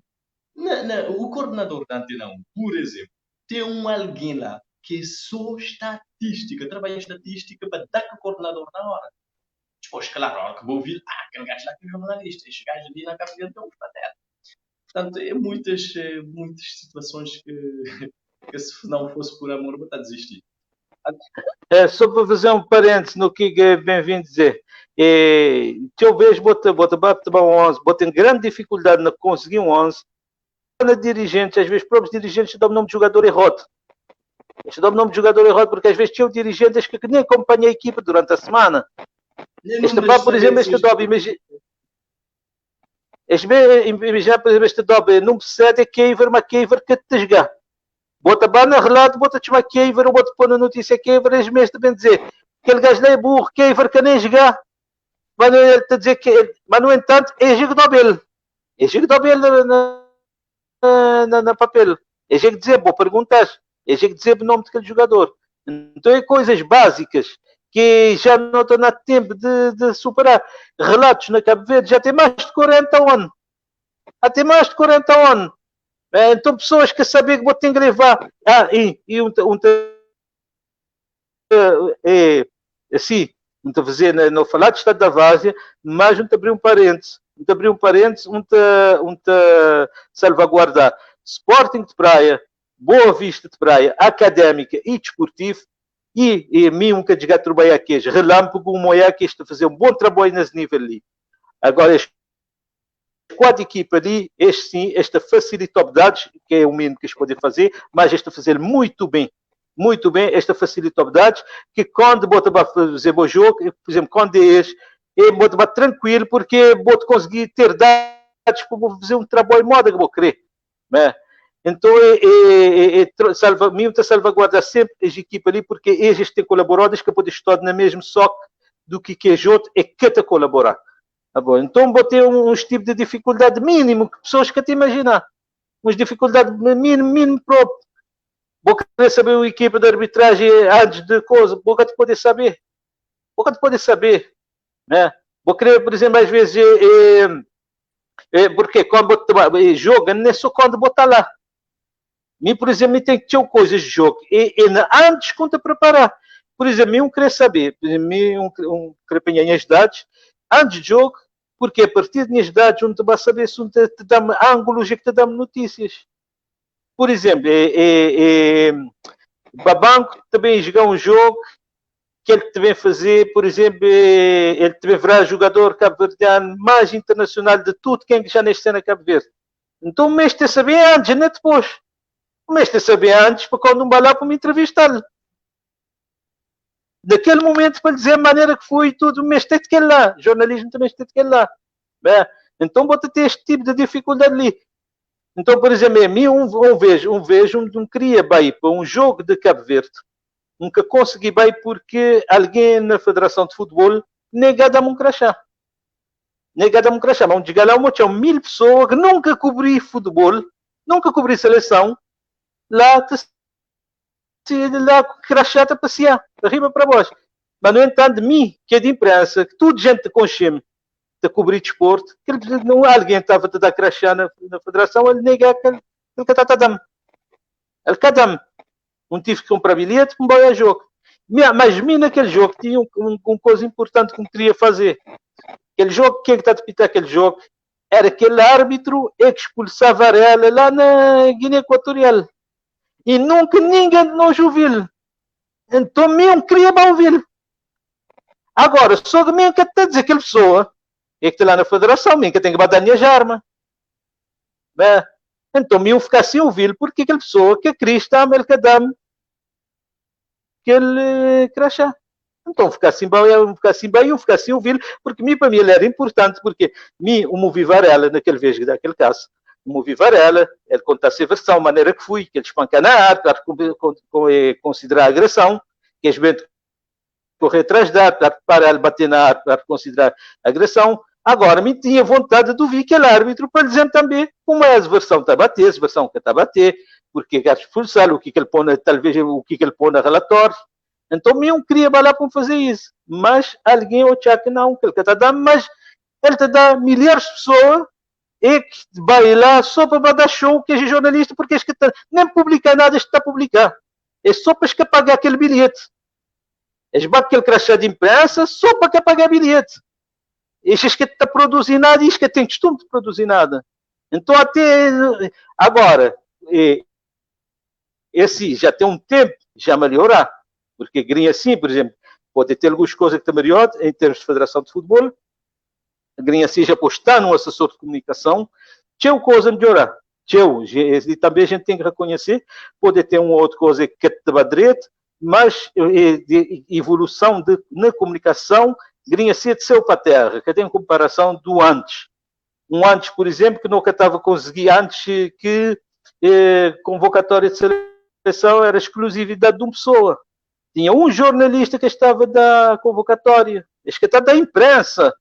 O coordenador da Antena 1, por exemplo, tem alguém lá que é só estatística, trabalha em estatística para dar com o coordenador na hora. Depois, claro, a hora que vou ouvir, aquele gajo lá que é jornalista, este gajo ali na Cabo Verde é um pateta. Portanto, é muitas situações que se não fosse por amor, vou estar a desistir. Só para fazer um parênteses no que é bem-vindo dizer. Eu vejo bota 11, tem grande dificuldade na conseguir um 11. Na dirigente, às vezes, próprios dirigentes dão o nome de jogador errado. Eles dão o nome de jogador errado porque às vezes tinham dirigentes que nem acompanham a equipa durante a semana. Por exemplo, este Dob, imagina, por exemplo, este Dob não precisa é Keiver, mas Keiver que te jogar. Bota bem no relato, bota te chamar Keiver, ou bota pôr na notícia Keiver, eles mesmos também dizer aquele gajo lá é burro, Keiver que nem jogar. Mas não é te dizer que, mas no entanto, é jogo Dobel. É jogo Dobel na papel. É jogo dizer, boa perguntas. Eles têm que dizer o nome daquele jogador. Então é coisas básicas que já não estão a tempo de superar. Relatos na Cabo Verde já tem mais de 40 anos. Já tem mais de 40 anos. Então pessoas que sabem que vou ter que levar. Assim, não estou a fazer, não falar de Estado da Várzea, mas não te abrir um parênteses. Não te abrir um parênteses, não te salvaguardar. Sporting de Praia, Boa Vista de Praia, académica e desportivo, e mim um que de trabalhar aqui, relâmpago, um moia que está a fazer um bom trabalho nesse nível ali. Agora, este quatro equipas ali, esta facilitabilidade, que é o mínimo que eles podem fazer, mas esta fazer muito bem, esta facilitabilidade, que quando bota para fazer o jogo, por exemplo, quando bota para tranquilo, porque bota conseguir ter dados para fazer um trabalho moda que vou querer, né? Então, me salvaguarda sempre as equipas ali, porque eles têm colaboradores que podem estar no mesmo soco do que os outros, é que te colaborar. Tá bom? Então, botei uns tipos de dificuldade mínimo, que pessoas que te imaginar. Umas dificuldades mínimo próprio. Vou querer saber a equipa de arbitragem antes de coisa, vou te poder saber. Né? Vou querer, por exemplo, às vezes, porque quando joga, não é só quando botar lá. Mim, por exemplo, tem que ter coisas de jogo. Antes, quando preparar. Por exemplo, eu queria saber, queria pegar as dados, antes de jogo, porque a partir das dados, onde tu vai saber se te dá ângulos e que te dá notícias. Por exemplo, Babanco também jogar um jogo que ele também fazer, por exemplo, ele também verá jogador cabo-verdiano mais internacional de tudo quem já neste cena Cabo Verde. Então o mestre tem que saber antes, não é depois. O mestre tem que saber antes para quando não vai lá para me entrevistar. Naquele momento, para dizer a maneira que foi tudo, o mestre tem que ir lá. Jornalismo também tem que ir lá. Então bota ter este tipo de dificuldade ali. Então, por exemplo, a mim, um queria bem para um jogo de Cabo Verde. Nunca consegui bem porque alguém na Federação de Futebol negada-me um crachá. Mas onde chegar lá, tinha 1000 pessoas que nunca cobri futebol, nunca cobri seleção, lá crachá a passear, de riba para baixo. Mas, no entanto, de mim, que é de imprensa, que toda gente consome de cobrir desporto, que não alguém estava a dar crachá na Federação, ele nega aquele que está a dar. Ele cada não tive que comprar bilhete para ir a jogo. Mas mim naquele jogo tinha uma coisa importante que eu queria fazer. Aquele jogo, quem está a apitar aquele jogo? Era aquele árbitro que expulsava Varela lá na Guiné Equatorial. E nunca ninguém de nós ouviu. Então mesmo queria ouvir. Agora, só que mesmo que está a dizer aquela pessoa é que está lá na Federação, mesmo que tem que bater as armas. Então mesmo ficar sem ouvir, porque aquela pessoa que Cristo ama, ele que dá aquele crachá. Então ficar assim bem, eu ficar assim ouvir, porque para mim ele era importante, porque o movi Varela, naquele vez daquele caso, o movi Varela, ele contasse a versão, a maneira que fui, que ele espanca na arte, para considerar agressão, que as vezes correr atrás da arte, para ele bater na arte, para considerar agressão. Agora, me tinha vontade de ouvir aquele árbitro para dizer também como é a versão está a bater, a versão que está a bater, porque quer expulsar, o que ele põe, talvez o que ele põe no relatório. Então, eu queria balar para fazer isso. Mas alguém achar que não, que ele está dando, mas ele está dando milhares de pessoas e que vai lá só para dar show, que é jornalista, porque que nem publicar nada, está a publicar. É só para pagar aquele bilhete. Eles batem aquele crachá de imprensa só para pagar bilhete. Estes que está a produzir nada e estes que têm costume de produzir nada. Então, até agora, esse já tem um tempo, já melhorar. Porque Grinha, assim, por exemplo, pode ter algumas coisas que estão melhor em termos de Federação de Futebol. A Grinha, assim, já pode estar num assessor de comunicação. Tinha coisa a melhorar. E também a gente tem que reconhecer, pode ter uma outra coisa que é direito, mas de evolução na comunicação, Grinha, assim, de céu para a terra, que tem comparação do antes. Um antes, por exemplo, que nunca estava a conseguir antes que convocatória de seleção era exclusividade de uma pessoa. Tinha um jornalista que estava da convocatória. Este que está da imprensa.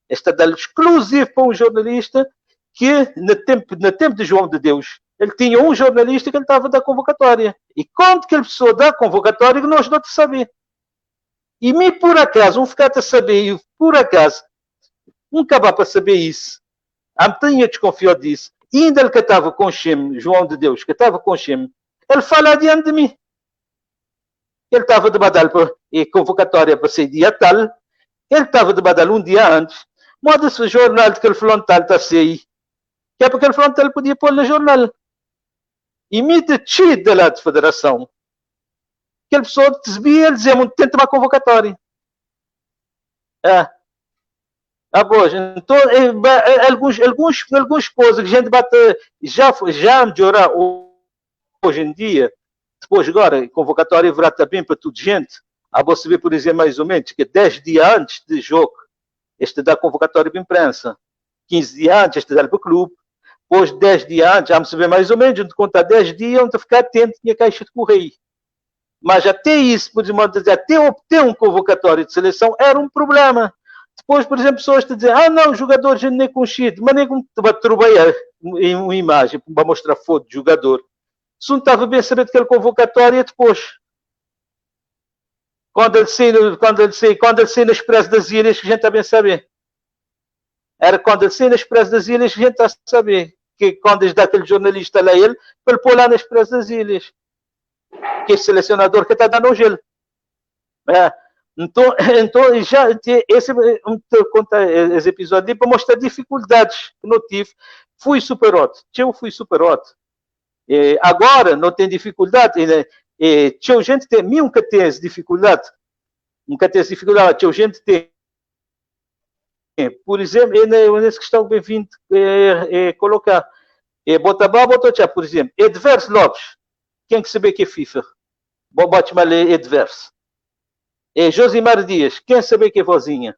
Este está exclusivo para um jornalista que, no tempo de João de Deus, Ele tinha um jornalista que ele estava da convocatória. E quando que ele precisou da convocatória, que nós não te sabia. E me por acaso, um ficar a saber, por acaso, um acabar para saber isso. A tinha desconfiado disso. E ainda ele que estava com o Shem, João de Deus, que estava com o Shem, ele fala adiante de mim. Ele estava de badal e convocatória para ser dia tal. Ele estava de badal um dia antes. Moda-se o jornal de que ele falou tal está a sair. Que é porque ele falou tal podia pôr no jornal. E me de da lá de federação. Aquela pessoa desvia, ele dizia, tenta uma convocatória. Pois, então, algumas coisas que a gente bate, já melhorar hoje em dia, depois agora, convocatória haverá também para toda gente. Você vê, por exemplo, mais ou menos, que 10 dias antes do jogo, este dá convocatória para a imprensa. 15 dias antes, este dá para o clube. Depois, 10 dias antes, vamos saber mais ou menos, onde contar 10 dias, onde ficar atento, tinha caixa de correio. Mas até isso, por exemplo, até obter um convocatório de seleção, era um problema. Depois, por exemplo, pessoas te dizem, não, jogador já nem conhecido, mas nem como te vai trabalhar em uma imagem, para mostrar foto de jogador. Se não estava bem a saber daquele convocatório, depois. Quando ele sai no Expresso das Ilhas, que a gente está bem a saber. Era quando ele sai no Expresso das Ilhas, que a gente está a saber. Que quando eles dão aquele jornalista lá ele, para ele pôr lá no Expresso das Ilhas. Que é selecionador que está dando o gelo. Então já esse episódio para mostrar dificuldades que não tive. Fui super-hot. Eu fui super-hot. Agora não tem dificuldade. Tinha gente que tem, nunca tem essa dificuldade. Nunca tem essa dificuldade. Tinha gente que tem. Por exemplo, nessa questão bem-vindo colocar. Botar, por exemplo, Edverso Lopes. Quem que sabe que é FIFA? Bote mal Edverso. Josimar Dias, quem sabe que é vozinha?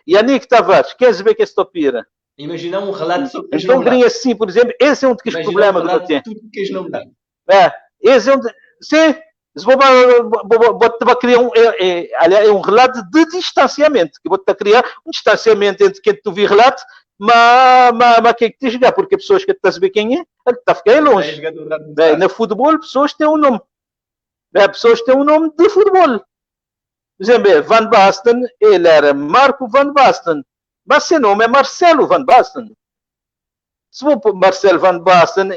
Yannick Tavares, quem sabe que é estopira? Imagina um relato sobre então, grinha assim, por exemplo, esse é um dos problemas que eu tenho. Esse é um. Sim, vou criar um relato de distanciamento. Que vou criar um distanciamento entre quem tu vi relato, mas que te jogar, porque pessoas que estão a saber quem é, ele está a ficar longe. No futebol, pessoas têm um nome. Pessoas têm um nome de futebol. Por exemplo, Van Basten, ele era Marco Van Basten. Mas seu nome é Marcelo Van Basten. Se for Marcelo Van Basten,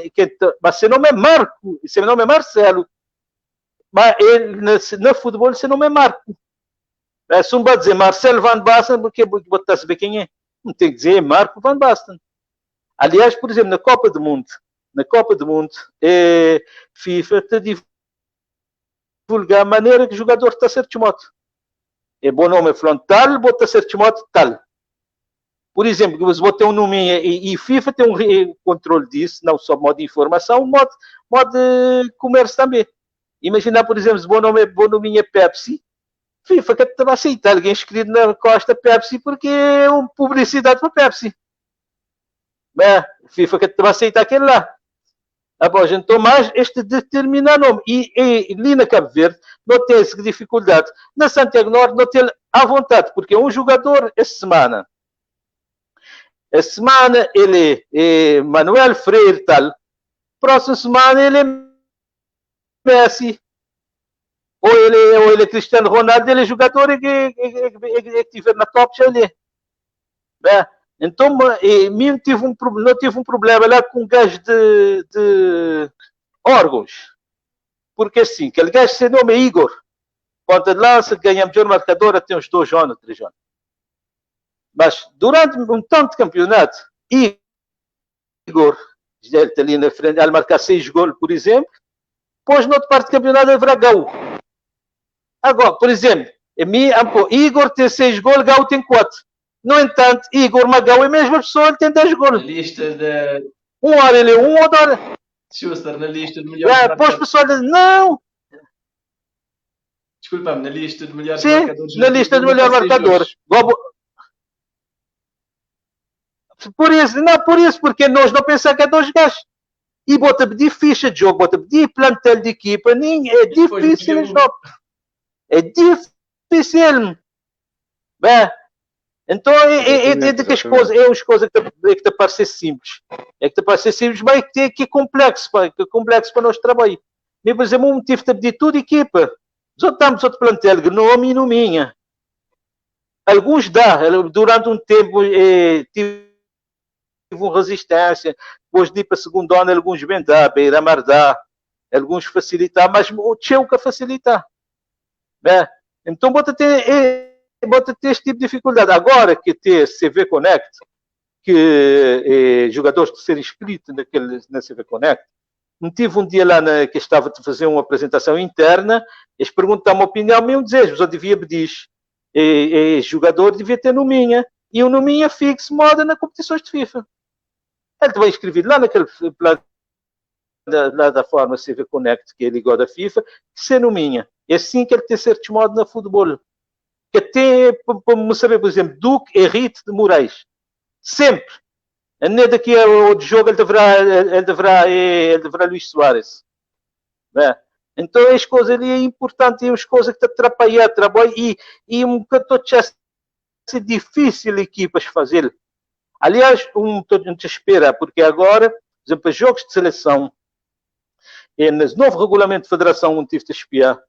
mas seu nome é Marco, seu nome é Marcelo. Mas ele, no futebol, seu nome é Marco. Se um vai dizer Marcelo Van Basten, porque você saber quem é. Não tem que dizer Marco Van Basten. Aliás, por exemplo, na Copa do Mundo, FIFA te divulga a maneira que o jogador está a ser chamado. Bom nome é frontal, bota a ser chamado tal. Por exemplo, você bota um nome e FIFA tem um controle disso, não só modo de informação, modo de comércio também. Imagina, por exemplo, se bom nome é Pepsi, FIFA que te vai aceitar alguém escrito na costa Pepsi porque é uma publicidade para Pepsi. FIFA que te vai aceitar aquele lá. Então, mas este determina nome. E ali na Cabo Verde não tem essa dificuldade. Na Santiago Norte não tem à vontade, porque um jogador essa semana ele é Manuel Freire tal. Próxima semana ele é Messi. Ou ele é Cristiano Ronaldo, ele é jogador que estiver na top já ele é. Então, não tive um problema lá com um gajo de órgãos. Porque assim, aquele gajo se nome é Igor. Ponta de lança, ganha melhor marcador até uns 2 anos, 3 anos. Mas durante um tanto de campeonato, Igor, ele está ali na frente, ele marcar 6 gols, por exemplo, depois na outra parte do campeonato haverá Gau. Agora, por exemplo, Igor tem 6 gols, Gau tem 4. No entanto, Igor Magau é a mesma pessoa, ele tem 10 gols. Na lista de... Um hora ele é um, outra hora... Schuster, na lista de melhores depois o pessoal diz, não... Desculpa-me, na lista de melhores marcadores... Sim, na lista de melhores marcadores. Por isso, porque nós não pensamos que é 2 gajos. E bota pedir ficha de jogo, bota pedir plantel de equipa, é difícil o jogo. É difícil. Então, é de que as coisas, é as coisas que te parece simples. É que te parece simples, mas que é complexo, pá, que é complexo para nós trabalhar. Nem, por exemplo, um motivo de pedir tudo equipa. Só estamos outro plantel, gnome e no minha. Alguns dá, durante um tempo tive uma resistência, depois de ir para a segunda onda, alguns vêm dar, beira-mar dá, alguns facilitar, mas o tchau que facilitar. Né? Então, bota ter este tipo de dificuldade. Agora que ter CV Connect, que jogadores de ser inscritos na CV Connect, tive um dia lá que estava a fazer uma apresentação interna, eles perguntaram a opinião minha, eu dizia, eu devia pedir, jogador devia ter no minha, e o no minha fixo moda nas competições de FIFA. Ele vai escrever lá naquele plano da forma CV Connect, que é ligado à FIFA, que ser no minha. É assim que ele tem certos modos na futebol. Que até, para saber, por exemplo, Duque e Rito de Moraes. Sempre. Nem daqui a outro jogo ele deverá Luís Soares. Né? Então as coisas ali é importante, as coisas que te atrapalham trabalho e um bocado é difícil equipas fazer. Aliás, te espera, porque agora, por exemplo, jogos de seleção, no novo regulamento de federação, onde tive de espiar,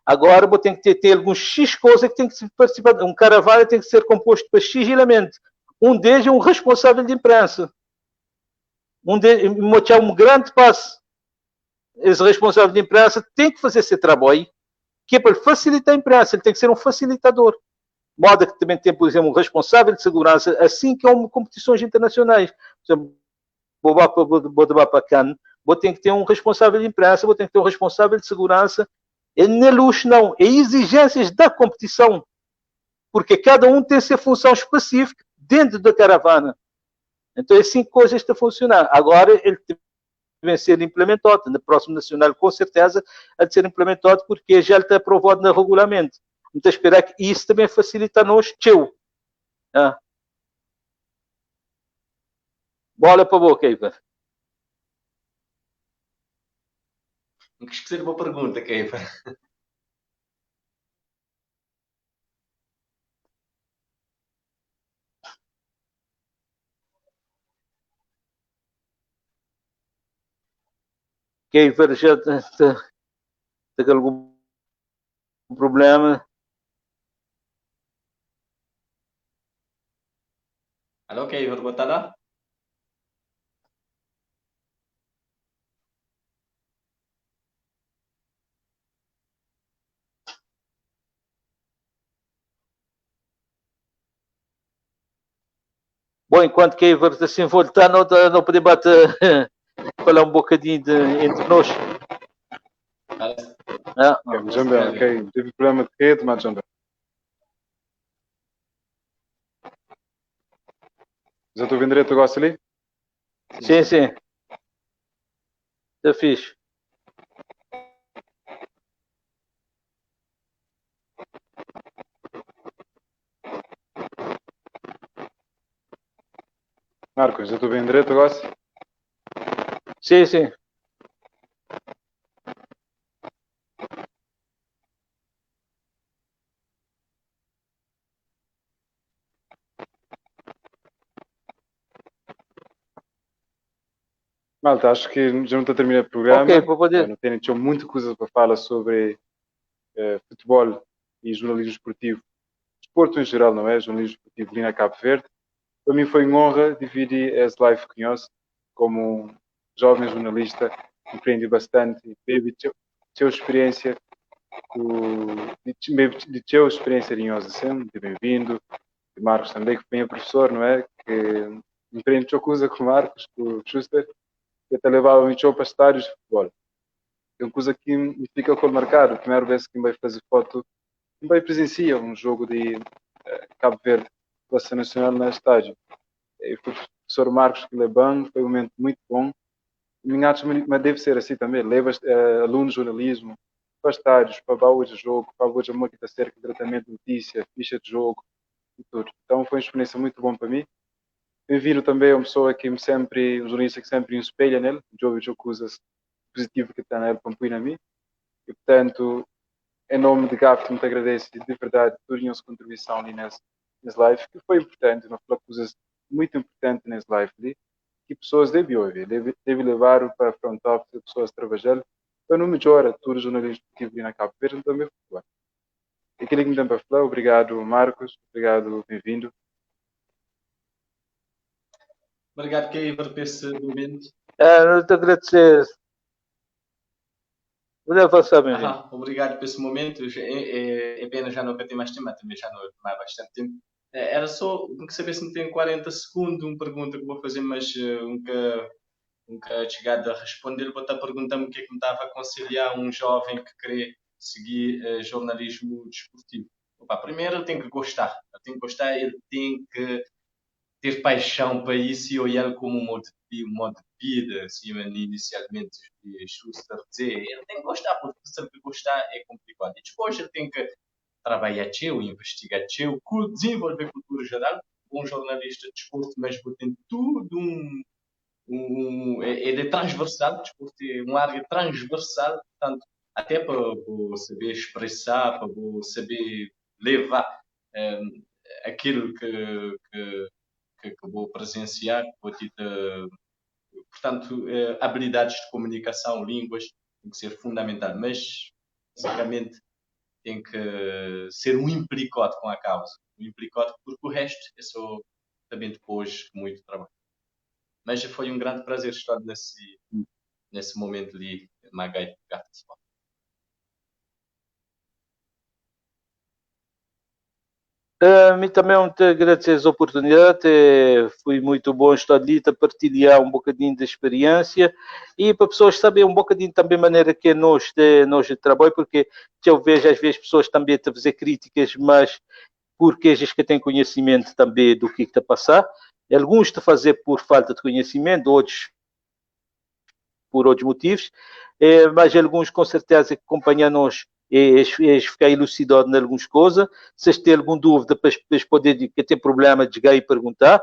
agora vou ter que ter alguns X coisas que tem que participar. Um caravana tem que ser composto por X elementos. Um deles é um responsável de imprensa. Um grande passo. Esse responsável de imprensa tem que fazer esse trabalho, que é para facilitar a imprensa. Ele tem que ser um facilitador. Moda que também tem, por exemplo, um responsável de segurança, assim que há competições internacionais. Por exemplo, vou para Cannes, vou ter que ter um responsável de imprensa, vou ter que ter um responsável de segurança. É na luxo, não. É exigências da competição. Porque cada um tem a sua função específica dentro da caravana. Então, é assim que coisas estão a funcionar. Agora, ele deve ser implementado. No próximo Nacional, com certeza, há de ser implementado, porque já está aprovado no regulamento. Então, esperar que isso também facilita nós, tchau. Ah. Bola para a boca, Ivan. Não quis fazer uma pergunta, Keiva. Keiva já tem algum problema? Alô, Keiva, boa tarde. Bom, enquanto que a assim voltar, não podemos falar um bocadinho entre nós. Ok, teve problema de rede, mas Jambé. Já estou vendo direito agora ali? Sim. Está fixe. Marcos, já estou vendo direito agora? Sim. Malta, acho que já não está a terminar o programa. Ok, para poder. Não tenho muita coisa para falar sobre futebol e jornalismo esportivo. Desporto em geral, não é? Jornalismo esportivo ali na Cabo Verde. Para mim foi uma honra dividir esse live com nós como um jovem jornalista. Aprendi bastante e teve sua experiência de sua experiência em nós assim, de bem-vindo. De Marcos também, que foi meu professor, não é? Que me aprendeu coisa com o Marcos, com o Schuster, que até levava-me para estádios de futebol. É uma coisa que me fica com marcado. A primeira vez que me vai fazer foto, me vai presenciar um jogo de Cabo Verde, Seleção Nacional no estádio. E foi o professor Marcos Leban, foi um momento muito bom. Mas deve ser assim também. Leva alunos de jornalismo para estádios, para baús de jogo, para baús de máquina acerca de tratamento de notícia, ficha de jogo e tudo. Então foi uma experiência muito boa para mim. Bem-vindo também a uma pessoa que um jornalista que sempre me espelha nele, de coisas positivas que está nele, para na mim. E portanto, em nome de GAF, muito agradeço de verdade por a sua contribuição ali nessa nesse live, que foi importante, não falou coisas muito importantes nesse live ali, que pessoas devem ouvir, devem levar para a front office, pessoas trabalhar, para não melhorar todo o jornalismo que tive na Cabo Verde, também foi. Aquilo que me deu para falar, obrigado Marcos, obrigado, bem-vindo. Obrigado, Keiver, por esse momento. Não te agradecer. Obrigado por esse momento. É pena já não ter mais tempo, também já não há bastante tempo. Era só saber se me tem 40 segundos, uma pergunta que vou fazer, mas nunca chegado a responder. Vou estar perguntando o que é que me estava a aconselhar um jovem que quer seguir jornalismo desportivo. Opa, primeiro, ele tem que gostar. Ele tem que ter paixão para isso e olhar como um modo de vida, assim, inicialmente, Schuster dizer, ele tem que gostar, porque se ele gostar é complicado. E depois ele tem que trabalhar teu, investigar teu, desenvolver cultura geral, um jornalista de desporto, mas tem tudo ele é transversal, desporto é uma área transversal, portanto, até para saber expressar, para saber levar aquilo que vou presenciar, portanto, habilidades de comunicação, línguas, tem que ser fundamental, mas, basicamente, tem que ser um implicote com a causa, porque o resto é só também depois muito trabalho. Mas foi um grande prazer estar nesse momento de Magai Gato. A mim também te agradecer a oportunidade, foi muito bom estar ali, a partilhar um bocadinho da experiência e para pessoas saberem um bocadinho também a maneira que nós de trabalho, porque eu vejo às vezes pessoas também a fazer críticas, mas porque às vezes que têm conhecimento também do que está a passar, alguns a fazer por falta de conhecimento, outros por outros motivos, mas alguns com certeza que acompanham-nos e ficar elucidado em algumas coisas. Se têm alguma dúvida, para poder ter problema de chegar e perguntar.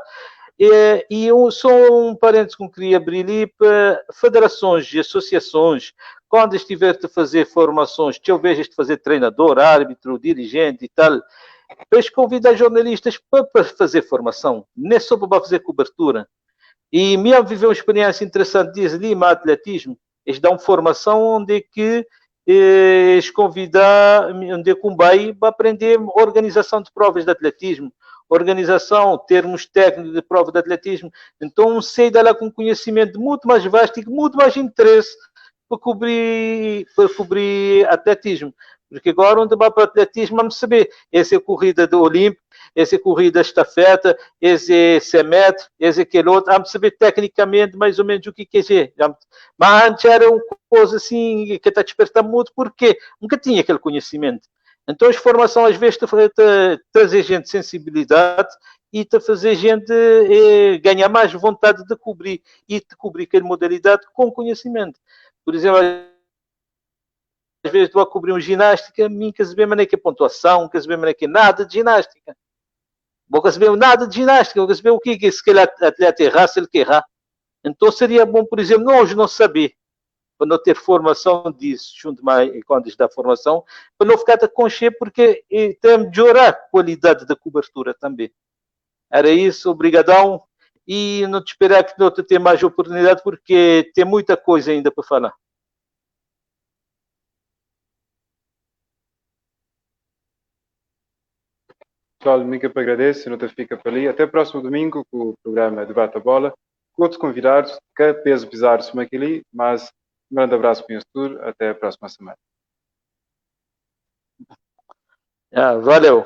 E só um parênteses que eu queria abrir ali para federações e associações, quando estiver a fazer formações, se eu vejo de fazer treinador, árbitro, dirigente e tal, depois convidar jornalistas para fazer formação, não é só para fazer cobertura. E me viveu uma experiência interessante disso ali, no atletismo. Eles dão formação onde é que eles convidar, onde é que um vai aprender organização de provas de atletismo, organização, termos técnicos de prova de atletismo. Então, sei lá com conhecimento muito mais vasto e muito mais interesse para cobrir atletismo. Porque agora, onde vai para o atletismo, vamos saber, essa é a corrida do Olímpico, essa é a corrida estafeta, esse é 100 metros, esse é aquele outro, vamos saber tecnicamente mais ou menos o que quer dizer. Mas antes era uma coisa assim, que está despertando muito, porque nunca tinha aquele conhecimento. Então, a formação às vezes trazer gente de sensibilidade e te fazer gente ganhar mais vontade de cobrir e de cobrir aquela modalidade com conhecimento. Por exemplo, às vezes estou a cobrir uma ginástica, mim quer saber maneira que é pontuação, quer saber maneira que é nada de ginástica. Vou quer saber nada de ginástica, vou quer saber o que é se aquele atleta errar, se ele quer errar. Então seria bom, por exemplo, nós não saber, para não ter formação disso, junto mais quando está a formação, para não ficar a concher, porque tem a melhorar a qualidade da cobertura também. Era isso, obrigadão, e não te esperar que não te tenha mais oportunidade, porque tem muita coisa ainda para falar. Pessoal, Mica para agradeço, não te fica para ali. Até o próximo domingo com o programa Debate a Bola. Com outros convidados, que peso bizarro se aqui, mas um grande abraço para o tudo. Até a próxima semana. Valeu.